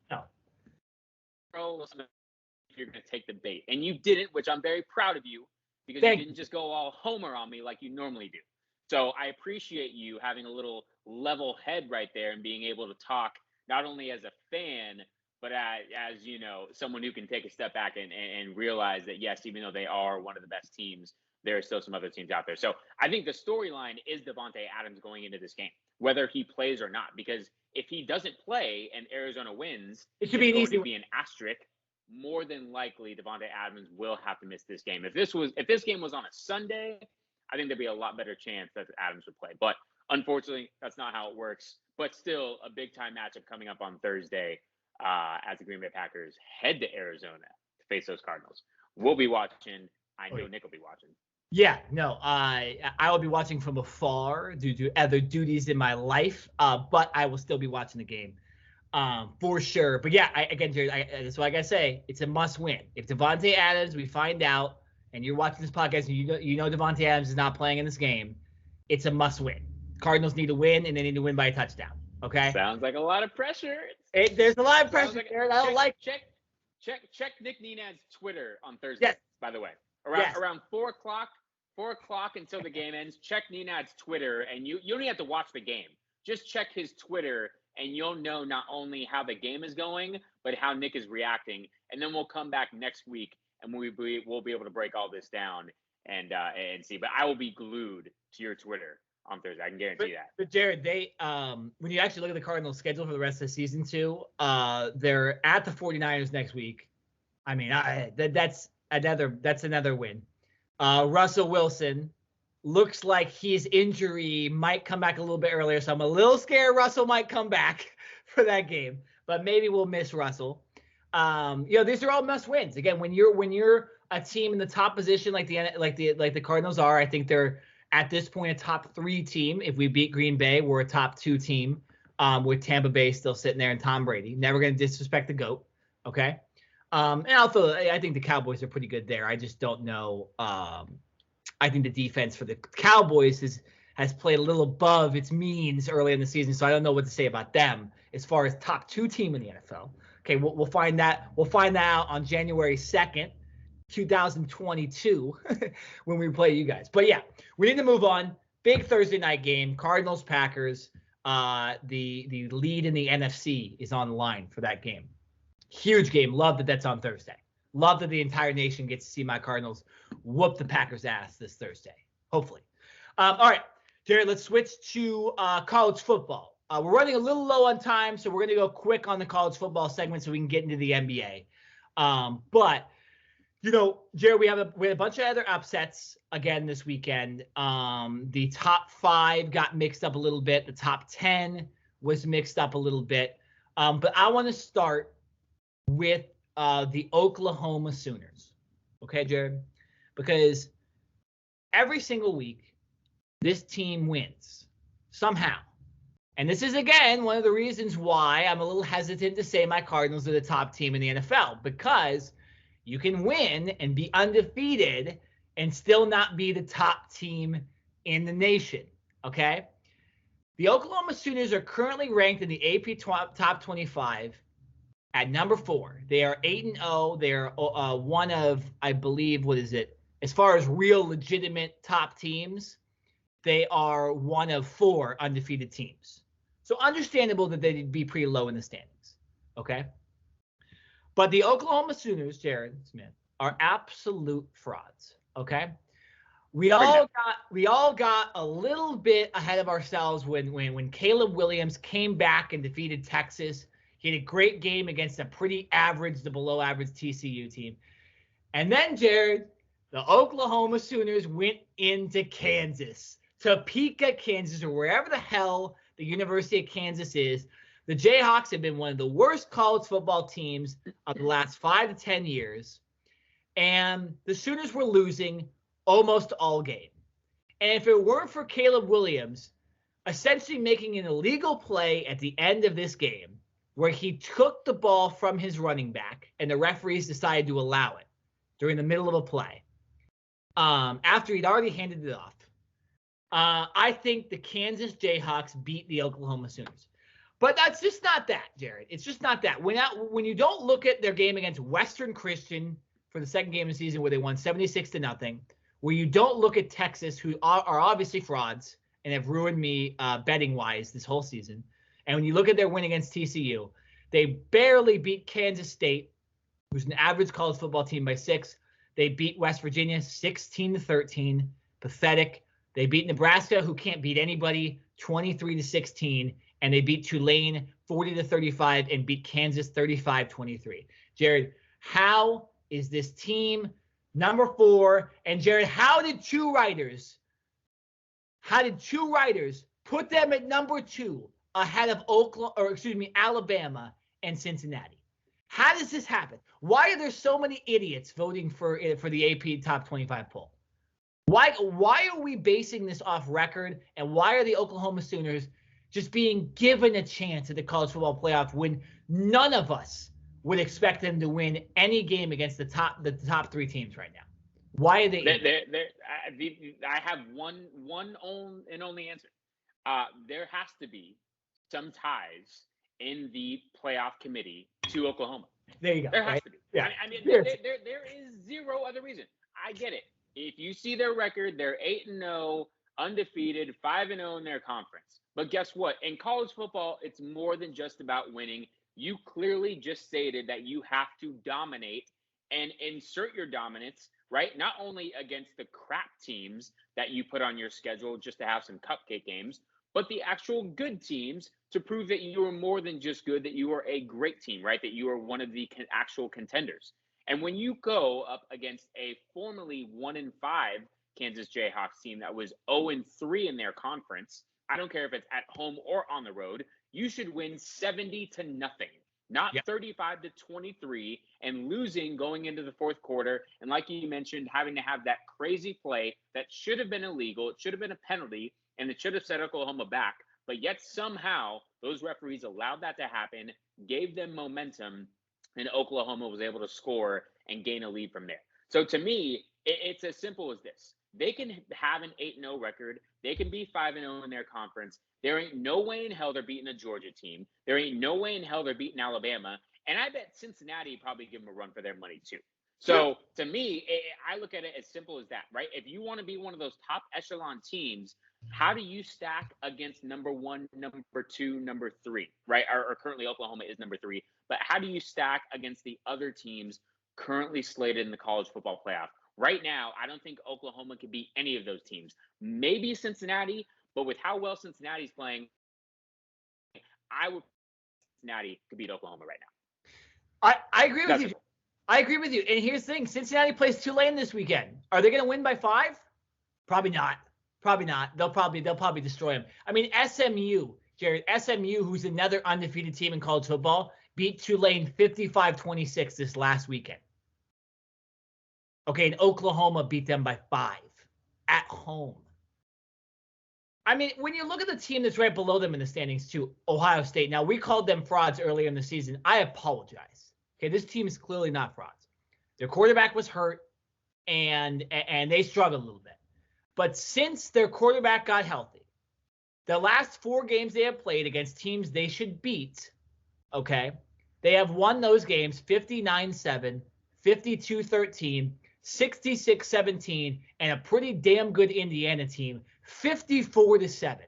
you're going to take the bait, and you didn't, which I'm very proud of you because you didn't just go all homer on me like you normally do. So I appreciate you having a little level head right there and being able to talk not only as a fan, but as you know, someone who can take a step back and realize that, yes, even though they are one of the best teams, there are still some other teams out there. So I think the storyline is Davante Adams going into this game, whether he plays or not, because if he doesn't play and Arizona wins, it's going to be an asterisk. More than likely, Davante Adams will have to miss this game. If this game was on a Sunday, I think there'd be a lot better chance that Adams would play. But unfortunately, that's not how it works. But still, a big-time matchup coming up on Thursday as the Green Bay Packers head to Arizona to face those Cardinals. We'll be watching. I know Nick will be watching. Yeah, no, I will be watching from afar due to other duties in my life, but I will still be watching the game for sure. But yeah, again, Jared, that's what I gotta say. It's a must-win. If Davante Adams, we find out, and you're watching this podcast, and you know Davante Adams is not playing in this game, it's a must-win. Cardinals need to win, and they need to win by a touchdown. Okay. Sounds like a lot of pressure. There's a lot of pressure there. I don't like. Check Nick Nenad's Twitter on Thursday. Yes. By the way, around 4:00 until the game ends. Check Nenad's Twitter, and you don't even have to watch the game. Just check his Twitter, and you'll know not only how the game is going, but how Nick is reacting. And then we'll come back next week, and we'll be able to break all this down and see. But I will be glued to your Twitter on Thursday. I can guarantee that. But Jared, they when you actually look at the Cardinals' schedule for the rest of the season too, they're at the 49ers next week. I mean, that's another win. Russell Wilson looks like his injury might come back a little bit earlier, so I'm a little scared Russell might come back for that game, but maybe we'll miss Russell. These are all must wins. Again, when you're a team in the top position like the Cardinals are, I think they're at this point a top 3 team. If we beat Green Bay, we're a top 2 team with Tampa Bay still sitting there and Tom Brady. Never going to disrespect the GOAT, okay? And also, I think the Cowboys are pretty good there. I just don't know. I think the defense for the Cowboys has played a little above its means early in the season, so I don't know what to say about them as far as top 2 team in the NFL. Okay, we'll find that. We'll find that out on January 2nd, 2022, when we play you guys. But yeah, we need to move on. Big Thursday night game, Cardinals Packers. The lead in the NFC is on the line for that game. Huge game. Love that that's on Thursday. Love that the entire nation gets to see my Cardinals whoop the Packers' ass this Thursday. Hopefully. All right, Jared, let's switch to college football. We're running a little low on time, so we're going to go quick on the college football segment so we can get into the NBA. But, Jared, we have a bunch of other upsets again this weekend. The top 5 got mixed up a little bit. The top 10 was mixed up a little bit. But I want to start with the Oklahoma Sooners. Okay, Jared? Because every single week, this team wins somehow. And this is, again, one of the reasons why I'm a little hesitant to say my Cardinals are the top team in the NFL, because you can win and be undefeated and still not be the top team in the nation, okay? The Oklahoma Sooners are currently ranked in the AP top 25 at number 4. They are 8-0. They are one of, I believe, as far as real legitimate top teams, they are one of 4 undefeated teams. So understandable that they'd be pretty low in the standings, okay? But the Oklahoma Sooners, Jared Smith, are absolute frauds, okay? We all got a little bit ahead of ourselves when Caleb Williams came back and defeated Texas. He had a great game against a pretty average to below average TCU team. And then, Jared, the Oklahoma Sooners went into Kansas, Topeka, Kansas, or wherever the hell the University of Kansas is. The Jayhawks have been one of the worst college football teams of the last 5 to 10 years. and the Sooners were losing almost all game. And if it weren't for Caleb Williams essentially making an illegal play at the end of this game where he took the ball from his running back and the referees decided to allow it during the middle of a play, after he'd already handed it off, I think the Kansas Jayhawks beat the Oklahoma Sooners. But that's just not that, Jared. It's just not that. When you don't look at their game against Western Christian for the second game of the season where they won 76-0, where you don't look at Texas, who are obviously frauds and have ruined me betting-wise this whole season, and when you look at their win against TCU, they barely beat Kansas State, who's an average college football team, by 6. They beat West Virginia 16-13. Pathetic. They beat Nebraska, who can't beat anybody, 23-16. And they beat Tulane 40-35 and beat Kansas 35-23. Jared, how is this team number 4? And Jared, how did two writers put them at number 2 ahead of Alabama and Cincinnati? How does this happen? Why are there so many idiots voting for the AP Top 25 poll? Why are we basing this off record? And why are the Oklahoma Sooners just being given a chance at the college football playoff when none of us would expect them to win any game against the top 3 teams right now? Why are they? I have one and only answer. There has to be some ties in the playoff committee to Oklahoma. There you go. There has to be. Yeah. I mean, there is zero other reason. I get it. If you see their record, they're 8-0, undefeated, 5-0 in their conference. But guess what? In college football, it's more than just about winning. You clearly just stated that you have to dominate and insert your dominance, right? Not only against the crap teams that you put on your schedule just to have some cupcake games, but the actual good teams to prove that you are more than just good, that you are a great team, right? That you are one of the actual contenders. And when you go up against a formerly 1-5 Kansas Jayhawks team that was 0-3 in their conference, I don't care if it's at home or on the road, you should win 70-0, not 35-23, and losing going into the fourth quarter. And like you mentioned, having to have that crazy play that should have been illegal, it should have been a penalty, and it should have set Oklahoma back. But yet somehow those referees allowed that to happen, gave them momentum, and Oklahoma was able to score and gain a lead from there. So to me, it's as simple as this. They can have an 8-0 record. They can be 5-0 in their conference. There ain't no way in hell they're beating a Georgia team. There ain't no way in hell they're beating Alabama. And I bet Cincinnati probably give them a run for their money too. So to me, I look at it as simple as that, right? If you want to be one of those top echelon teams, how do you stack against number 1, number 2, number 3, right? Or currently Oklahoma is number 3. But how do you stack against the other teams currently slated in the college football playoff? Right now, I don't think Oklahoma could beat any of those teams. Maybe Cincinnati, but with how well Cincinnati's playing, I would Cincinnati could beat Oklahoma right now. I agree with you. I agree with you. And here's the thing. Cincinnati plays Tulane this weekend. Are they going to win by 5? Probably not. Probably not. They'll probably destroy them. I mean, SMU, Jared, SMU, who's another undefeated team in college football, beat Tulane 55-26 this last weekend. Okay, and Oklahoma beat them by 5 at home. I mean, when you look at the team that's right below them in the standings too, Ohio State. Now, we called them frauds earlier in the season. I apologize. Okay, this team is clearly not frauds. Their quarterback was hurt, and they struggled a little bit. But since their quarterback got healthy, the last 4 games they have played against teams they should beat, okay, they have won those games 59-7, 52-13, 66-17, and a pretty damn good Indiana team 54-7.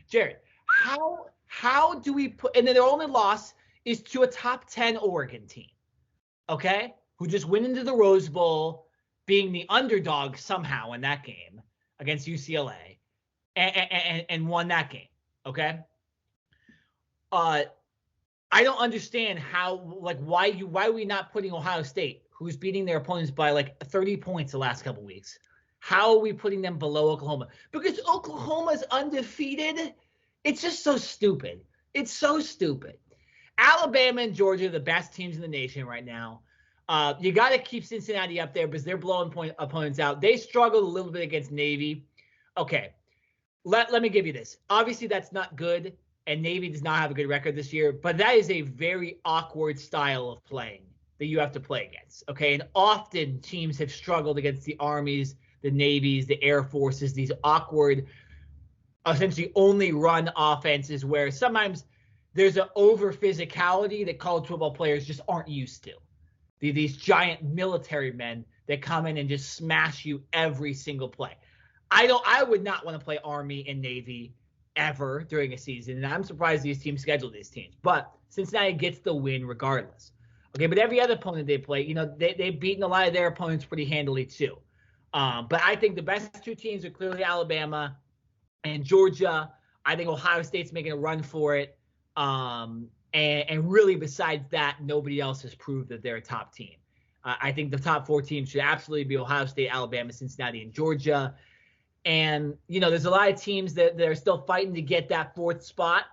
Jared, how do we put? And then their only loss is to a top 10 Oregon team, okay, who just went into the Rose Bowl, being the underdog somehow in that game against UCLA, and won that game, okay. I don't understand how, like, why are we not putting Ohio State, who's beating their opponents by like 30 points the last couple weeks? How are we putting them below Oklahoma? Because Oklahoma's undefeated. It's just so stupid. It's so stupid. Alabama and Georgia are the best teams in the nation right now. You got to keep Cincinnati up there because they're blowing opponents out. They struggled a little bit against Navy. Okay, let me give you this. Obviously, that's not good, and Navy does not have a good record this year, but that is a very awkward style of playing that you have to play against, okay? And often teams have struggled against the Armies, the Navies, the Air Forces, these awkward, essentially only run offenses where sometimes there's an over physicality that college football players just aren't used to. These giant military men that come in and just smash you every single play. I would not want to play Army and Navy ever during a season, and I'm surprised these teams schedule these teams. But Cincinnati gets the win regardless. Okay, but every other opponent they play, they've beaten a lot of their opponents pretty handily too. But I think the best two teams are clearly Alabama and Georgia. I think Ohio State's making a run for it. And really, besides that, nobody else has proved that they're a top team. I think the top four teams should absolutely be Ohio State, Alabama, Cincinnati, and Georgia. And, there's a lot of teams that are still fighting to get that fourth spot.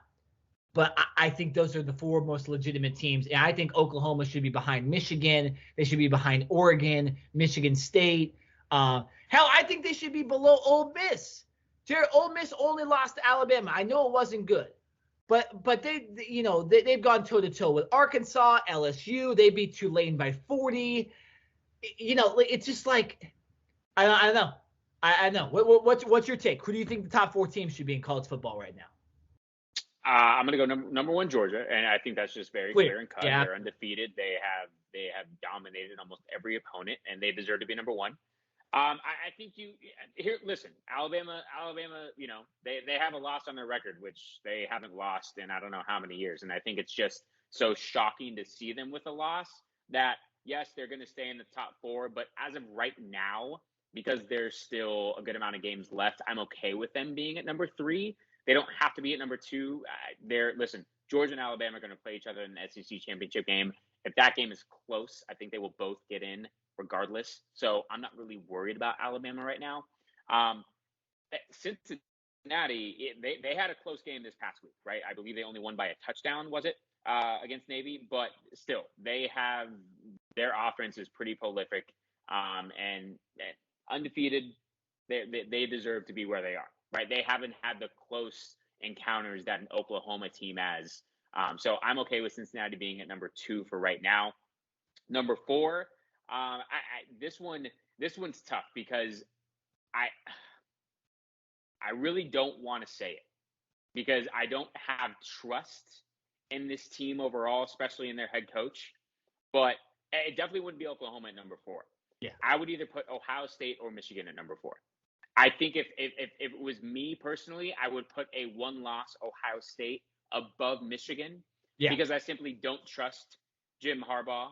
But I think those are the four most legitimate teams. And I think Oklahoma should be behind Michigan. They should be behind Oregon, Michigan State. Hell, I think they should be below Ole Miss. Jared, Ole Miss only lost to Alabama. I know it wasn't good. But they've gone toe-to-toe with Arkansas, LSU. They beat Tulane by 40. It's just like, I don't know. I know. What's your take? Who do you think the top four teams should be in college football right now? I'm going to go number one, Georgia, and I think that's just very clear and cut. Yeah. They're undefeated. They have dominated almost every opponent, and they deserve to be number one. I think listen, Alabama, they have a loss on their record, which they haven't lost in I don't know how many years. And I think it's just so shocking to see them with a loss that, yes, they're going to stay in the top four. But as of right now, because there's still a good amount of games left, I'm okay with them being at number three. They don't have to be at number two. Listen, Georgia and Alabama are going to play each other in the SEC championship game. If that game is close, I think they will both get in regardless. So I'm not really worried about Alabama right now. Cincinnati, they had a close game this past week, right? I believe they only won by a touchdown, was it, against Navy? But still, their offense is pretty prolific, and undefeated. They deserve to be where they are, right? They haven't had the close encounters that an Oklahoma team has. So I'm okay with Cincinnati being at number two for right now. Number four, this one's tough because I really don't want to say it because I don't have trust in this team overall, especially in their head coach. But it definitely wouldn't be Oklahoma at number four. Yeah, I would either put Ohio State or Michigan at number four. I think if it was me personally, I would put a one-loss Ohio State above Michigan because I simply don't trust Jim Harbaugh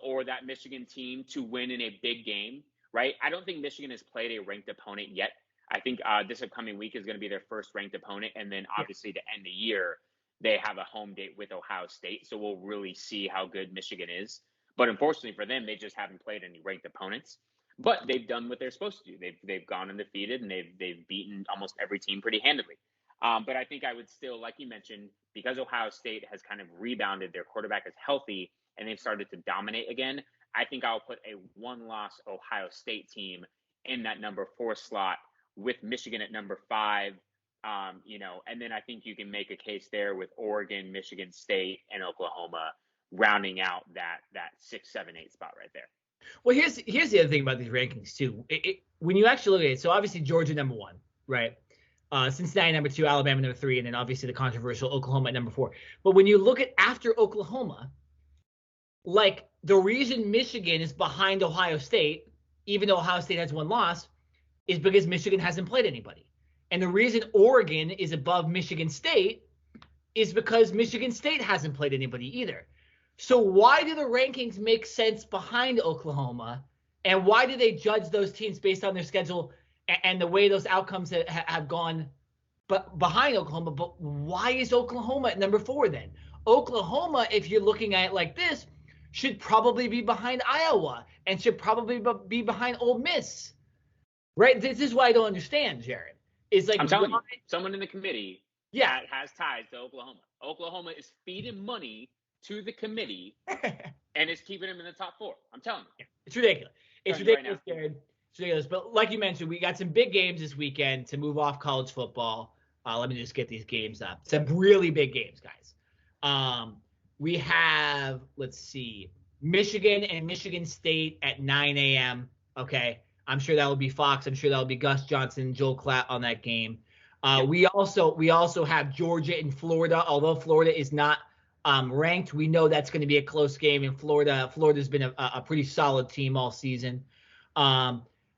or that Michigan team to win in a big game, right? I don't think Michigan has played a ranked opponent yet. I think this upcoming week is going to be their first ranked opponent. And then obviously to end the year, they have a home date with Ohio State. So we'll really see how good Michigan is. But unfortunately for them, they just haven't played any ranked opponents. But they've done what they're supposed to do. They've gone undefeated, and they've beaten almost every team pretty handily. But I think I would still, like you mentioned, because Ohio State has kind of rebounded, their quarterback is healthy, and they've started to dominate again, I think I'll put a one-loss Ohio State team in that number four slot with Michigan at number five. And then I think you can make a case there with Oregon, Michigan State, and Oklahoma rounding out that 6, 7, 8 spot right there. Well, here's the other thing about these rankings too. When you actually look at it, so obviously Georgia number one, right? Cincinnati number two, Alabama number three, and then obviously the controversial Oklahoma at number four. But when you look at after Oklahoma, like the reason Michigan is behind Ohio State, even though Ohio State has one loss, is because Michigan hasn't played anybody. And the reason Oregon is above Michigan State is because Michigan State hasn't played anybody either. So why do the rankings make sense behind Oklahoma? And why do they judge those teams based on their schedule and the way those outcomes have gone behind Oklahoma? But why is Oklahoma at number four then? Oklahoma, if you're looking at it like this, should probably be behind Iowa and should probably be behind Ole Miss. Right? This is what I don't understand, Jared. Is like I'm telling you, someone in the committee has ties to Oklahoma. Oklahoma is feeding money to the committee and is keeping him in the top 4. I'm telling you. It's ridiculous. It's ridiculous, right Jared. It's ridiculous. But like you mentioned, we got some big games this weekend to move off college football. Let me just get these games up. Some really big games, guys. We have, let's see, Michigan and Michigan State at 9 a.m. Okay. I'm sure that will be Fox. I'm sure that will be Gus Johnson, Joel Klatt on that game. We also have Georgia and Florida. Although Florida is not ranked, we know that's going to be a close game. In Florida's been a pretty solid team all season.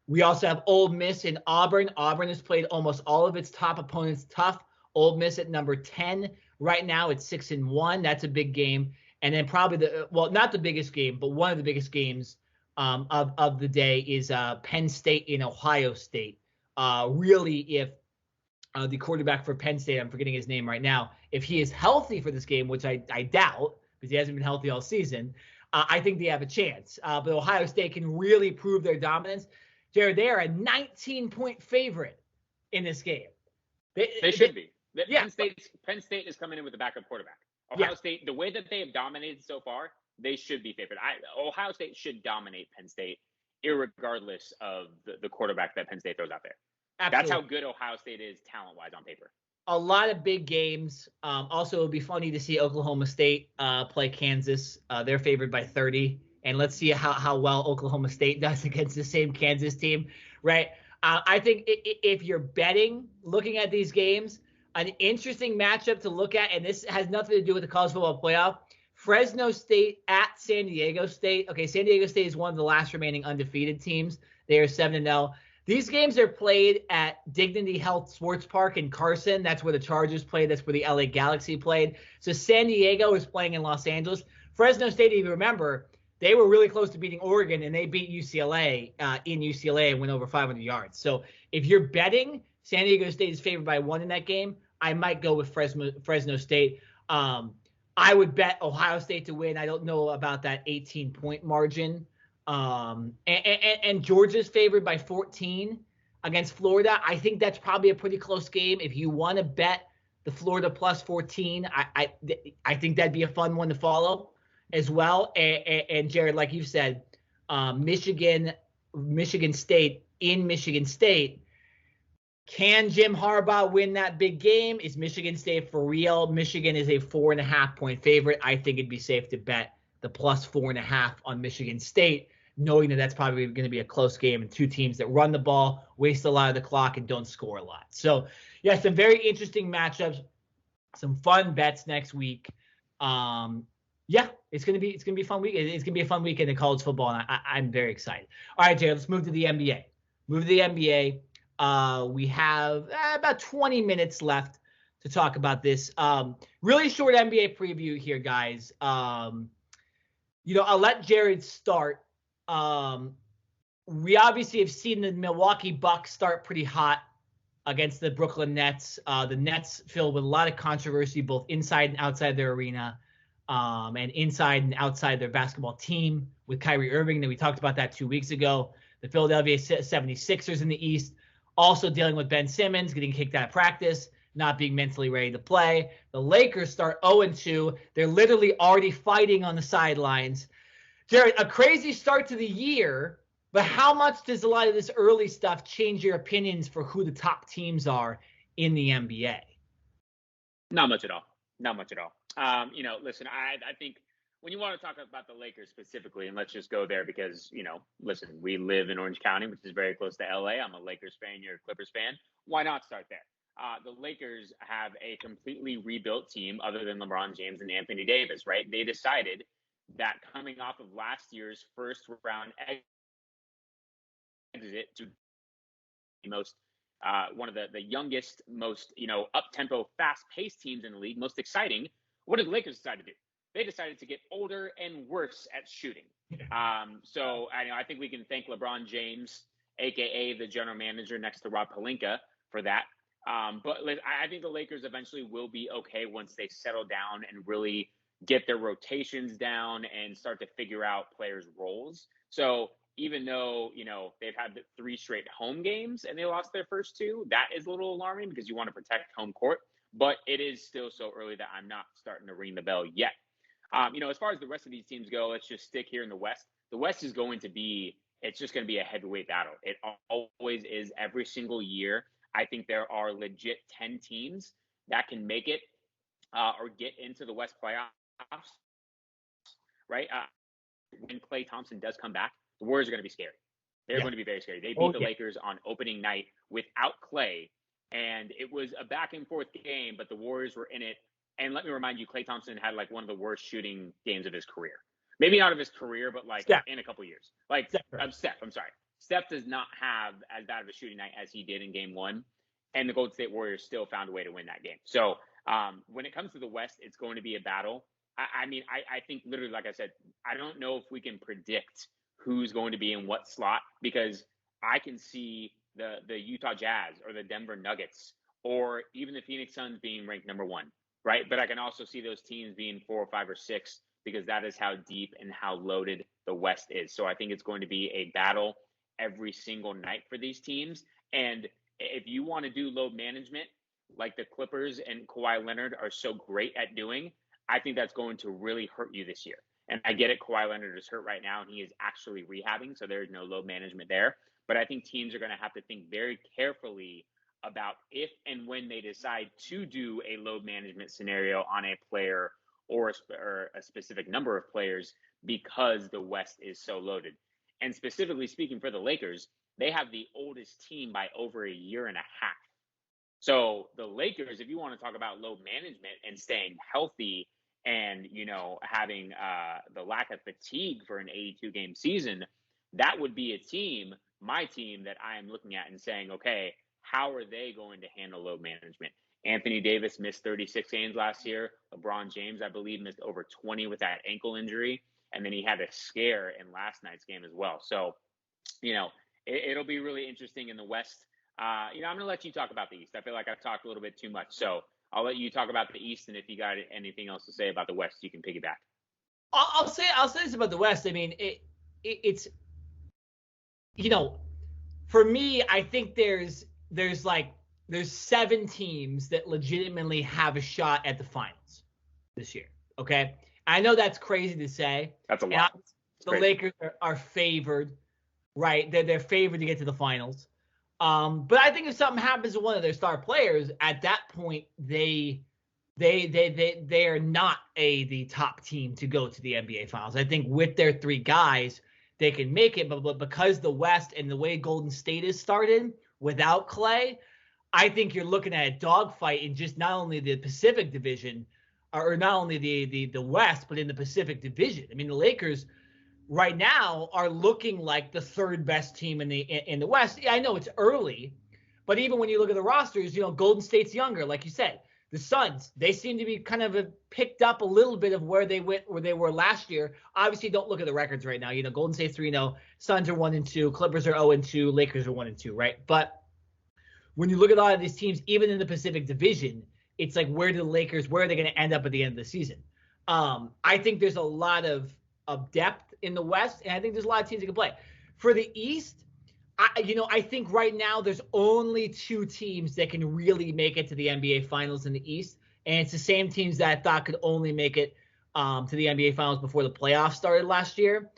We also have Ole Miss and Auburn. Auburn has played almost all of its top opponents tough. Ole Miss at number 10 right now. It's 6-1. That's a big game. And then probably not the biggest game, but one of the biggest games of the day is Penn State and Ohio State. Really, if the quarterback for Penn State, I'm forgetting his name right now, if he is healthy for this game, which I doubt because he hasn't been healthy all season, I think they have a chance. But Ohio State can really prove their dominance. Jared, they are a 19-point favorite in this game. They should be. Yeah. Penn State is coming in with a backup quarterback. Ohio State, the way that they have dominated so far, they should be favored. Ohio State should dominate Penn State, irregardless of the quarterback that Penn State throws out there. Absolutely. That's how good Ohio State is talent-wise on paper. A lot of big games. Also, it would be funny to see Oklahoma State play Kansas. They're favored by 30. And let's see how well Oklahoma State does against the same Kansas team, right? I think if you're betting, looking at these games, an interesting matchup to look at, and this has nothing to do with the college football playoff, Fresno State at San Diego State. Okay, San Diego State is one of the last remaining undefeated teams. They are 7-0. These games are played at Dignity Health Sports Park in Carson. That's where the Chargers played. That's where the LA Galaxy played. So San Diego is playing in Los Angeles. Fresno State, if you remember, they were really close to beating Oregon, and they beat UCLA in UCLA and went over 500 yards. So if you're betting, San Diego State is favored by 1 in that game. I might go with Fresno State. I would bet Ohio State to win. I don't know about that 18-point margin. And Georgia's favored by 14 against Florida. I think that's probably a pretty close game. If you want to bet the Florida plus 14, I think that'd be a fun one to follow as well. And Jared, like you said, Michigan State in Michigan State. Can Jim Harbaugh win that big game? Is Michigan State for real? Michigan is a 4.5-point favorite. I think it'd be safe to bet the plus 4.5 on Michigan State, knowing that that's probably going to be a close game and two teams that run the ball, waste a lot of the clock, and don't score a lot. So, yeah, some very interesting matchups, some fun bets next week. Yeah, it's gonna be a fun week. It's gonna be a fun weekend in college football, and I'm very excited. All right, Jared, let's move to the NBA. We have about 20 minutes left to talk about this. Really short NBA preview here, guys. I'll let Jared start. We obviously have seen the Milwaukee Bucks start pretty hot against the Brooklyn Nets. The Nets filled with a lot of controversy, both inside and outside their arena, and inside and outside their basketball team with Kyrie Irving. Then we talked about that 2 weeks ago. The Philadelphia 76ers in the East also dealing with Ben Simmons getting kicked out of practice, not being mentally ready to play. The Lakers start 0-2. They're literally already fighting on the sidelines. Jared, a crazy start to the year, but how much does a lot of this early stuff change your opinions for who the top teams are in the NBA? Not much at all. Listen, I think when you want to talk about the Lakers specifically, and let's just go there because, listen, we live in Orange County, which is very close to LA. I'm a Lakers fan. You're a Clippers fan. Why not start there? The Lakers have a completely rebuilt team other than LeBron James and Anthony Davis, right? They decided that coming off of last year's first round exit to the most one of the youngest, most up-tempo, fast-paced teams in the league, most exciting. What did the Lakers decide to do? They decided to get older and worse at shooting. So I think we can thank LeBron James, aka the general manager next to Rob Pelinka, for that. But I think the Lakers eventually will be okay once they settle down and really get their rotations down and start to figure out players' roles. So even though, they've had 3 straight home games and they lost their first 2, that is a little alarming because you want to protect home court. But it is still so early that I'm not starting to ring the bell yet. As far as the rest of these teams go, let's just stick here in the West. The West is going to be, it's just going to be a heavyweight battle. It always is every single year. I think there are legit 10 teams that can make it or get into the West playoffs, right? When Klay Thompson does come back, the Warriors are going to be scary. They're going to be very scary. They beat the Lakers on opening night without Klay, and it was a back and forth game, but the Warriors were in it. And let me remind you, Klay Thompson had like one of the worst shooting games of his career. Maybe not of his career, but like in a couple years. Like Steph, I'm sorry. Steph does not have as bad of a shooting night as he did in game one. And the Golden State Warriors still found a way to win that game. So when it comes to the West, it's going to be a battle. I think literally, like I said, I don't know if we can predict who's going to be in what slot, because I can see the Utah Jazz or the Denver Nuggets or even the Phoenix Suns being ranked number one. Right. But I can also see those teams being 4 or 5 or 6, because that is how deep and how loaded the West is. So I think it's going to be a battle every single night for these teams. And if you want to do load management, like the Clippers and Kawhi Leonard are so great at doing, I think that's going to really hurt you this year. And I get it. Kawhi Leonard is hurt right now, and he is actually rehabbing. So there's no load management there. But I think teams are going to have to think very carefully about if and when they decide to do a load management scenario on a player or a specific number of players, because the West is so loaded. And specifically speaking for the Lakers, they have the oldest team by over a year and a half. So the Lakers, if you want to talk about load management and staying healthy and, having the lack of fatigue for an 82-game season, that would be a team, my team, that I am looking at and saying, okay, how are they going to handle load management? Anthony Davis missed 36 games last year. LeBron James, I believe, missed over 20 with that ankle injury. And then he had a scare in last night's game as well. So, it'll be really interesting in the West. I'm going to let you talk about the East. I feel like I've talked a little bit too much. So I'll let you talk about the East. And if you got anything else to say about the West, you can piggyback. I'll say this about the West. I mean, it's for me, I think there's 7 teams that legitimately have a shot at the finals this year. Okay. I know that's crazy to say. That's a lot. The Lakers are favored, right? They're favored to get to the finals. But I think if something happens to one of their star players, at that point, they are not the top team to go to the NBA finals. I think with their 3 guys, they can make it, but because the West and the way Golden State is started without Klay, I think you're looking at a dogfight in just not only the Pacific Division, or not only the West, but in the Pacific Division. I mean, the Lakers right now are looking like the 3rd best team in the West. Yeah, I know it's early, but even when you look at the rosters, Golden State's younger, like you said. The Suns, they seem to be kind of picked up a little bit of where they were last year. Obviously, don't look at the records right now. Golden State's 3-0, Suns are 1-2, Clippers are 0-2, Lakers are 1-2, right? But when you look at a lot of these teams, even in the Pacific Division, it's like, where are they going to end up at the end of the season? I think there's a lot of depth in the West, and I think there's a lot of teams that can play. For the East, I think right now there's only 2 teams that can really make it to the NBA Finals in the East, and it's the same teams that I thought could only make it to the NBA Finals before the playoffs started last year,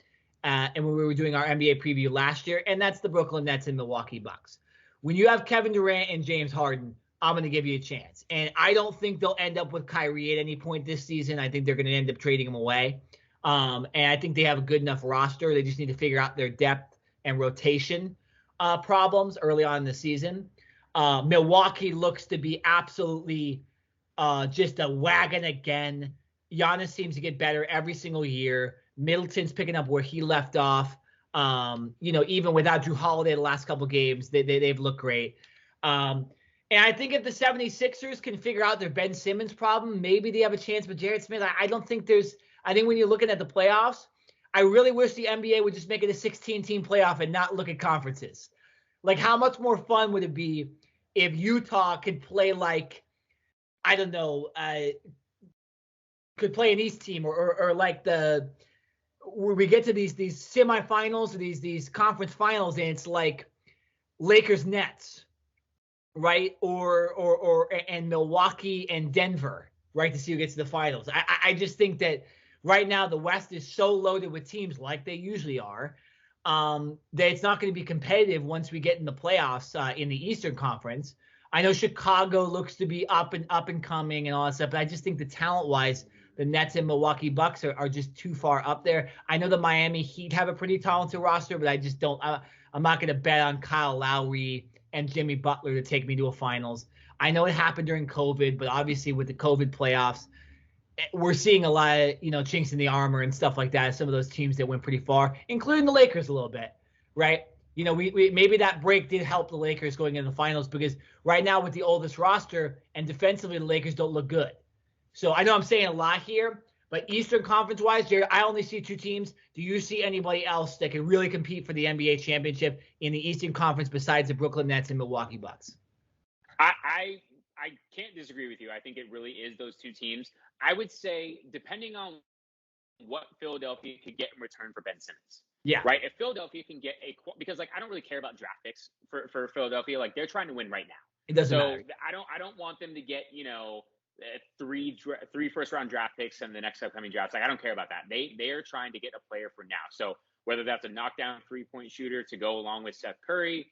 and when we were doing our NBA preview last year, and that's the Brooklyn Nets and Milwaukee Bucks. When you have Kevin Durant and James Harden, I'm going to give you a chance. And I don't think they'll end up with Kyrie at any point this season. I think they're going to end up trading him away. And I think they have a good enough roster. They just need to figure out their depth and rotation problems early on in the season. Milwaukee looks to be absolutely just a wagon again. Giannis seems to get better every single year. Middleton's picking up where he left off. Even without Drew Holiday the last couple games, they've looked great. And I think if the 76ers can figure out their Ben Simmons problem, maybe they have a chance with Jared Smith. I think when you're looking at the playoffs, I really wish the NBA would just make it a 16-team playoff and not look at conferences. Like, how much more fun would it be if Utah could play like, I don't know, could play an East team or like where we get to these semifinals or these conference finals and it's like Lakers Nets, right? Or Milwaukee and Denver, right? To see who gets to the finals. I just think that right now the West is so loaded with teams like they usually are, that it's not going to be competitive once we get in the playoffs in the Eastern Conference. I know Chicago looks to be up and coming and all that stuff, but I just think the talent-wise, the Nets and Milwaukee Bucks are just too far up there. I know the Miami Heat have a pretty talented roster, but I just don't. I'm not going to bet on Kyle Lowry and Jimmy Butler to take me to a finals. I know it happened during COVID, but obviously with the COVID playoffs, we're seeing a lot of, chinks in the armor and stuff like that. Some of those teams that went pretty far, including the Lakers a little bit, right? We maybe that break did help the Lakers going into the finals, because right now with the oldest roster and defensively, the Lakers don't look good. So I know I'm saying a lot here, but Eastern Conference wise, Jared, I only see two teams. Do you see anybody else that can really compete for the NBA championship in the Eastern Conference besides the Brooklyn Nets and Milwaukee Bucks? I can't disagree with you. I think it really is those two teams. I would say, depending on what Philadelphia could get in return for Ben Simmons. Yeah. Right. If Philadelphia can get because I don't really care about draft picks for Philadelphia. Like, they're trying to win right now. It doesn't matter. I don't want them to get, three first round draft picks in the next upcoming drafts. Like, I don't care about that. They are trying to get a player for now. So whether that's a knockdown 3-point shooter to go along with Seth Curry,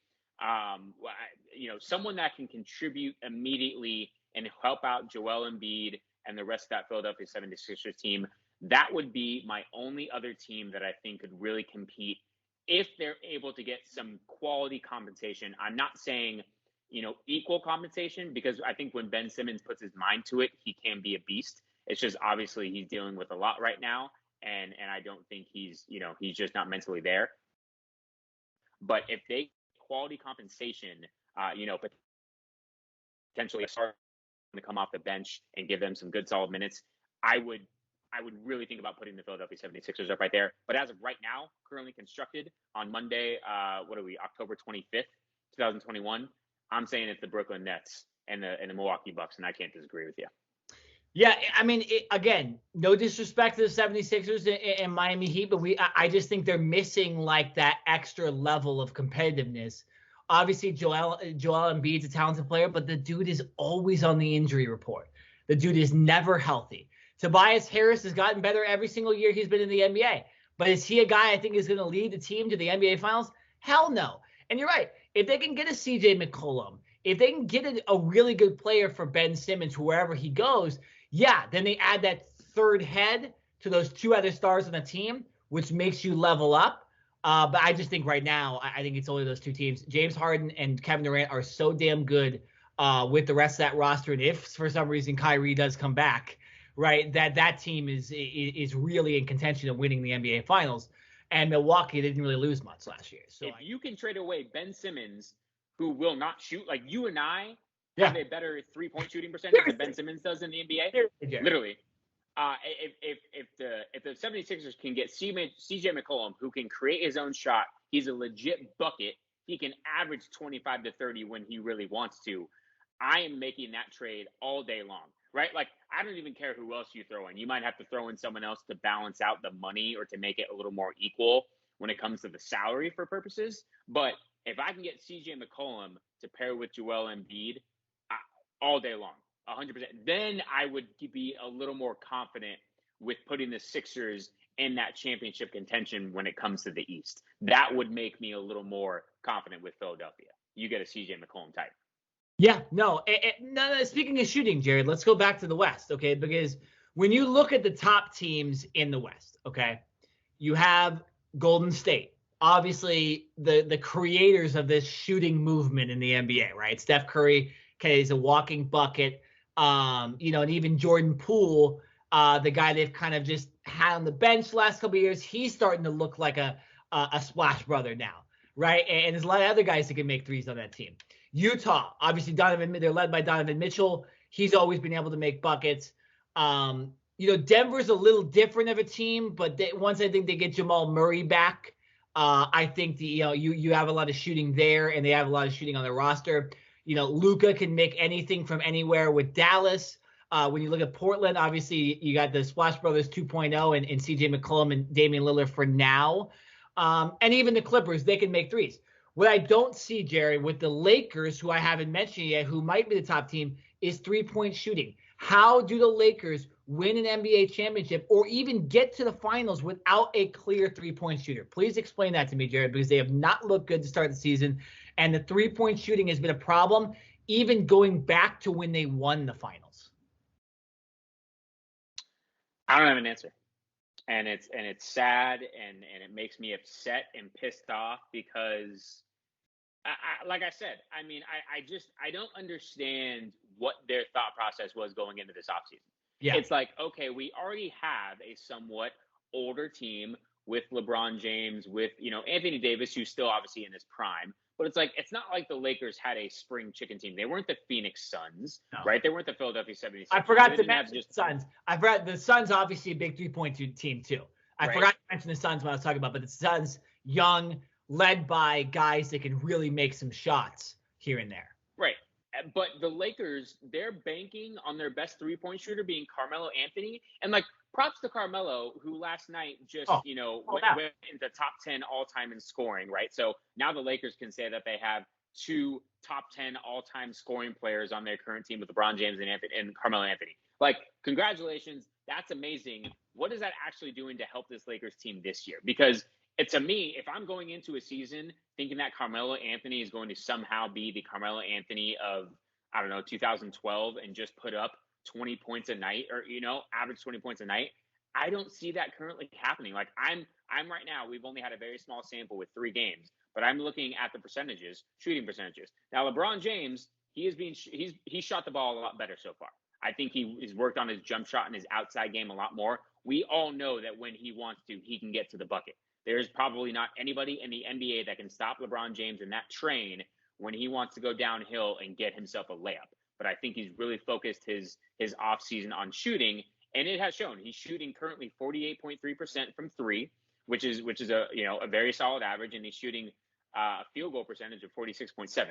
someone that can contribute immediately and help out Joel Embiid and the rest of that Philadelphia 76ers team, that would be my only other team that I think could really compete if they're able to get some quality compensation. I'm not saying, equal compensation, because I think when Ben Simmons puts his mind to it, he can be a beast. It's just obviously he's dealing with a lot right now, and I don't think he's just not mentally there. But if they quality compensation, potentially start to come off the bench and give them some good solid minutes, I would really think about putting the Philadelphia 76ers up right there. But as of right now, currently constructed on Monday, October 25th, 2021, I'm saying it's the Brooklyn Nets and the Milwaukee Bucks, and I can't disagree with you. Yeah, I mean, again, no disrespect to the 76ers and Miami Heat, but I just think they're missing like that extra level of competitiveness. Obviously, Joel Embiid's a talented player, but the dude is always on the injury report. The dude is never healthy. Tobias Harris has gotten better every single year he's been in the NBA. But is he a guy I think is going to lead the team to the NBA Finals? Hell no. And you're right. If they can get a CJ McCollum, if they can get a really good player for Ben Simmons, wherever he goes, yeah, then they add that third head to those two other stars on the team, which makes you level up. But I just think right now, I think it's only those two teams. James Harden and Kevin Durant are so damn good with the rest of that roster. And if for some reason Kyrie does come back, right, that team is really in contention of winning the NBA Finals. And Milwaukee didn't really lose much last year. So if you can trade away Ben Simmons, who will not shoot, like you and I have a better 3-point shooting percentage than Ben Simmons does in the NBA. Literally. If the 76ers can get CJ McCollum, who can create his own shot, he's a legit bucket. He can average 25 to 30 when he really wants to. I am making that trade all day long, right? Like, I don't even care who else you throw in. You might have to throw in someone else to balance out the money or to make it a little more equal when it comes to the salary for purposes. But if I can get CJ McCollum to pair with Joel Embiid all day long, 100%, then I would be a little more confident with putting the Sixers in that championship contention when it comes to the East. That would make me a little more confident with Philadelphia. You get a CJ McCollum type. Yeah, no. Speaking of shooting, Jared, let's go back to the West, okay? Because when you look at the top teams in the West, okay, you have Golden State, obviously the creators of this shooting movement in the NBA, right? Steph Curry is a walking bucket, and even Jordan Poole, the guy they've kind of just had on the bench the last couple of years, he's starting to look like a splash brother now, right? And there's a lot of other guys that can make threes on that team. Utah, obviously they're led by Donovan Mitchell. He's always been able to make buckets. Denver's a little different of a team, but once I think they get Jamal Murray back, I think you have a lot of shooting there, and they have a lot of shooting on their roster. Luka can make anything from anywhere with Dallas. When you look at Portland, obviously you got the Splash Brothers 2.0 and CJ McCollum and Damian Lillard for now. And even the Clippers, they can make threes. What I don't see, Jerry, with the Lakers, who I haven't mentioned yet, who might be the top team, is 3-point shooting. How do the Lakers win an NBA championship or even get to the finals without a clear three-point shooter? Please explain that to me, Jared, because they have not looked good to start the season, and the three-point shooting has been a problem even going back to when they won the finals. I don't have an answer. And it's sad, and it makes me upset and pissed off because like I said, I mean, I don't understand what their thought process was going into this offseason. Yeah. It's like, okay, we already have a somewhat older team with LeBron James, with, Anthony Davis, who's still obviously in his prime. But it's like, it's not like the Lakers had a spring chicken team. They weren't the Phoenix Suns, right? They weren't the Philadelphia 76ers. I forgot to mention the Suns. I forgot the Suns, obviously a big three-point team too. I forgot to mention the Suns when I was talking about, but the Suns, young, led by guys that can really make some shots here and there. Right. But the Lakers, they're banking on their best three-point shooter being Carmelo Anthony. And, props to Carmelo, who last night just, went into top 10 all-time in scoring, right? So now the Lakers can say that they have two top 10 all-time scoring players on their current team with LeBron James and Carmelo Anthony. Congratulations. That's amazing. What is that actually doing to help this Lakers team this year? Because to me, if I'm going into a season thinking that Carmelo Anthony is going to somehow be the Carmelo Anthony of, 2012 and just put up 20 points a night or, average 20 points a night, I don't see that currently happening. I'm right now, we've only had a very small sample with 3 games, but I'm looking at the shooting percentages. Now, LeBron James, he shot the ball a lot better so far. I think he's worked on his jump shot and his outside game a lot more. We all know that when he wants to, he can get to the bucket. There's probably not anybody in the NBA that can stop LeBron James in that train when he wants to go downhill and get himself a layup. But I think he's really focused his offseason on shooting, and it has shown. He's shooting currently 48.3% from 3, which is a very solid average, and he's shooting a field goal percentage of 46.7.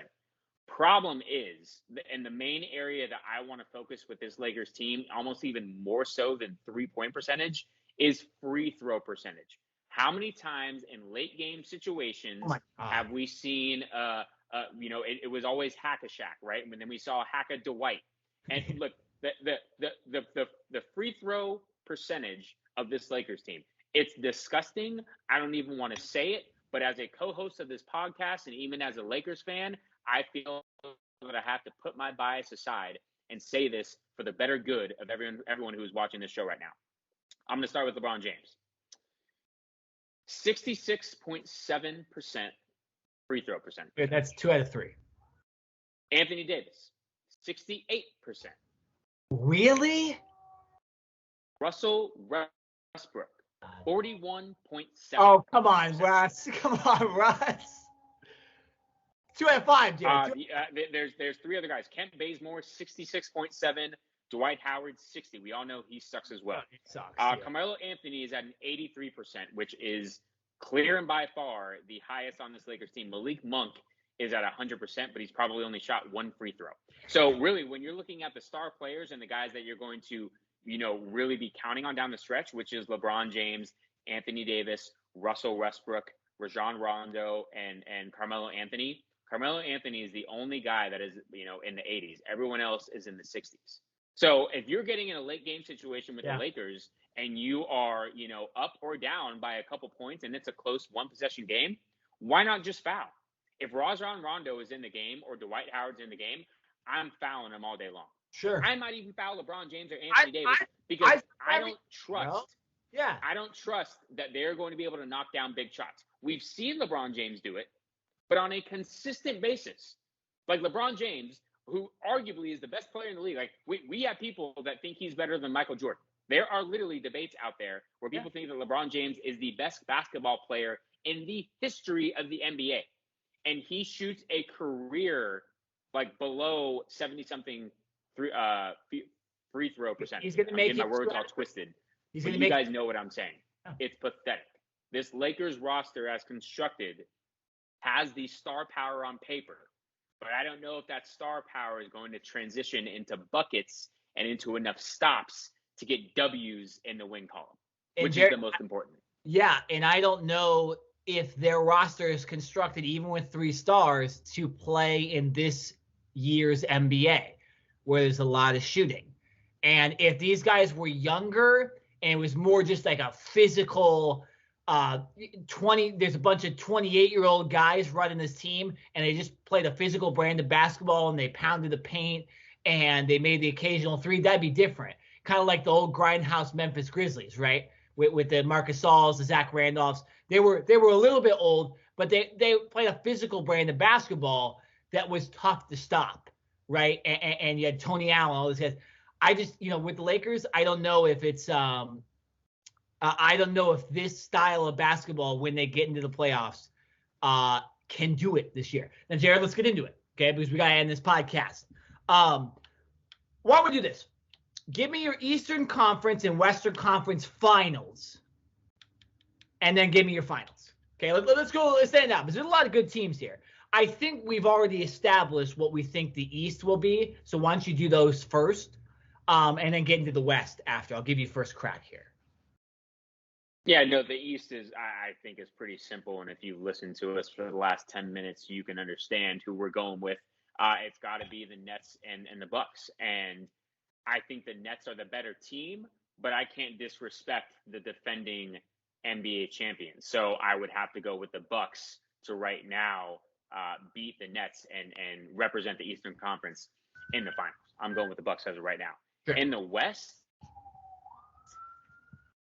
Problem is, and the main area that I want to focus with this Lakers team, almost even more so than 3-point percentage, is free throw percentage. How many times in late game situations have we seen, it was always hack-a-shack, right? And then we saw hack-a-Dwight. And look, the free throw percentage of this Lakers team, it's disgusting. I don't even want to say it, but as a co-host of this podcast and even as a Lakers fan, I feel that I have to put my bias aside and say this for the better good of everyone who is watching this show right now. I'm going to start with LeBron James. 66.7% free throw percentage. That's 2 out of 3. Anthony Davis, 68%. Really? Russell Westbrook, 41.7%. Oh, come on, Russ. Come on, Russ. 2 out of 5, Jay. There's 3 other guys. Kent Bazemore, 66.7. Dwight Howard, 60. We all know he sucks as well. He sucks. Carmelo Anthony is at an 83%, which is clear and by far the highest on this Lakers team. Malik Monk is at 100%, but he's probably only shot 1 free throw. So really, when you're looking at the star players and the guys that you're going to, really be counting on down the stretch, which is LeBron James, Anthony Davis, Russell Westbrook, Rajon Rondo, and Carmelo Anthony. Carmelo Anthony is the only guy that is, in the 80s. Everyone else is in the 60s. So if you're getting in a late game situation with the Lakers and you are, up or down by a couple points and it's a close 1-possession game, why not just foul? If Rajon Rondo is in the game or Dwight Howard's in the game, I'm fouling them all day long. Sure. I might even foul LeBron James or Anthony Davis because I don't trust. I don't trust that they're going to be able to knock down big shots. We've seen LeBron James do it, but on a consistent basis. Like LeBron James, who arguably is the best player in the league. Like we have people that think he's better than Michael Jordan. There are literally debates out there where people think that LeBron James is the best basketball player in the history of the NBA. And he shoots a career below 70-something free throw percentage. He's going to make my words all twisted. You guys know what I'm saying. It's pathetic. This Lakers roster as constructed has the star power on paper. But I don't know if that star power is going to transition into buckets and into enough stops to get W's in the win column, which is the most important. Yeah, and I don't know if their roster is constructed, even with 3 stars, to play in this year's NBA, where there's a lot of shooting. And if these guys were younger and it was more just like a physical 20, there's a bunch of 28-year-old guys running this team, and they just played a physical brand of basketball and they pounded the paint and they made the occasional three, that'd be different. Kind of like the old grindhouse Memphis Grizzlies, right? With the Marcus Sauls, the Zach Randolphs. They were a little bit old, but they played a physical brand of basketball that was tough to stop, right? And you had Tony Allen, all these guys. I just, with the Lakers, I don't know if it's I don't know if this style of basketball, when they get into the playoffs, can do it this year. Now, Jared, let's get into it, okay? Because we got to end this podcast. Why don't we do this? Give me your Eastern Conference and Western Conference finals, and then give me your finals. Okay, let's go. Let's stand up. There's a lot of good teams here. I think we've already established what we think the East will be. So why don't you do those first, and then get into the West after. I'll give you first crack here. Yeah, no, the East I think is pretty simple. And if you've listened to us for the last 10 minutes, you can understand who we're going with. It's got to be the Nets and the Bucks. And I think the Nets are the better team, but I can't disrespect the defending NBA champions. So I would have to go with the Bucks to right now beat the Nets and represent the Eastern Conference in the finals. I'm going with the Bucks as of right now. Sure. In the West,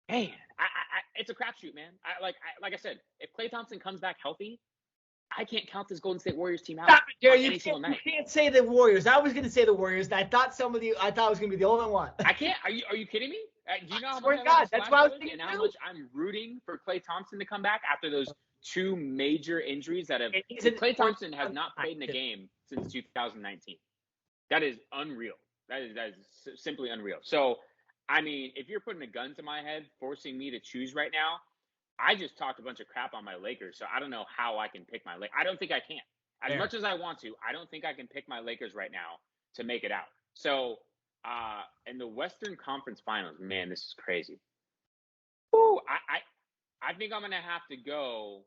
man, it's a crapshoot, man. Like I said, if Klay Thompson comes back healthy, I can't count this Golden State Warriors team out. Stop it, Jerry. You can't say the Warriors. I was going to say the Warriors. I thought I was going to be the only one. I can't. Are you kidding me? Do you know how much that's why I was thinking and how much I'm rooting for Klay Thompson to come back after those two major injuries that have. Klay Thompson has not played in a game since 2019. That is unreal. That is simply unreal. So, I mean, if you're putting a gun to my head, forcing me to choose right now, I just talked a bunch of crap on my Lakers, so I don't know how I can pick my Lakers. I don't think I can. As much as I want to, I don't think I can pick my Lakers right now to make it out. So, in the Western Conference Finals, man, this is crazy. Woo, I think I'm going to have to go.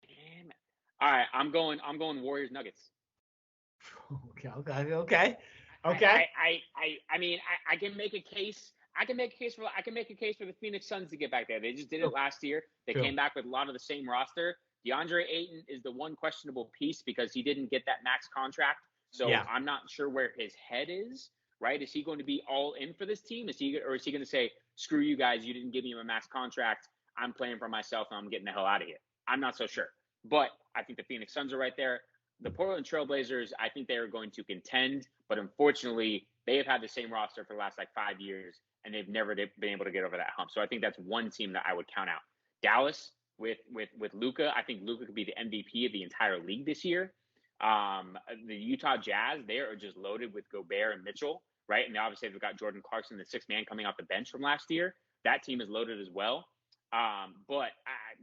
Damn. All right, I'm going Warriors Nuggets. Okay. I mean, I can make a case. I can make a case for the Phoenix Suns to get back there. They just did it last year. They came back with a lot of the same roster. DeAndre Ayton is the one questionable piece because he didn't get that max contract. So I'm not sure where his head is. Right? Is he going to be all in for this team? Is he going to say, "Screw you guys! You didn't give me my max contract. I'm playing for myself and I'm getting the hell out of here." I'm not so sure. But I think the Phoenix Suns are right there. The Portland Trailblazers, I think they are going to contend, but unfortunately, they have had the same roster for the last 5 years, and they've never been able to get over that hump. So I think that's one team that I would count out. Dallas with Luka, I think Luka could be the MVP of the entire league this year. The Utah Jazz, they are just loaded with Gobert and Mitchell, right? And obviously they've got Jordan Clarkson, the sixth man, coming off the bench from last year. That team is loaded as well. But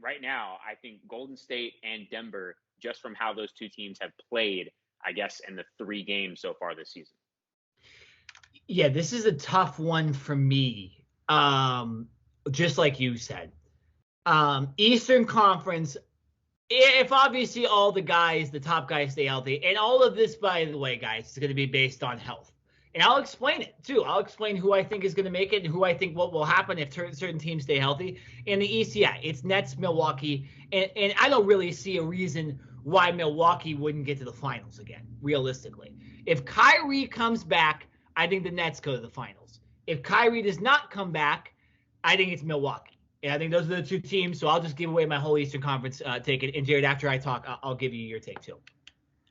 right now, I think Golden State and Denver, just from how those two teams have played, I guess, in the 3 games so far this season. Yeah, this is a tough one for me. Just like you said. Eastern Conference, if obviously all the top guys stay healthy, and all of this, by the way, guys, is going to be based on health. And I'll explain it, too. I'll explain who I think is going to make it and who I think what will happen if certain teams stay healthy. In the East, it's Nets, Milwaukee. And I don't really see a reason why Milwaukee wouldn't get to the finals again, realistically. If Kyrie comes back, I think the Nets go to the finals. If Kyrie does not come back, I think it's Milwaukee. And I think those are the two teams. So I'll just give away my whole Eastern Conference take it. And, Jared, after I talk, I'll give you your take, too,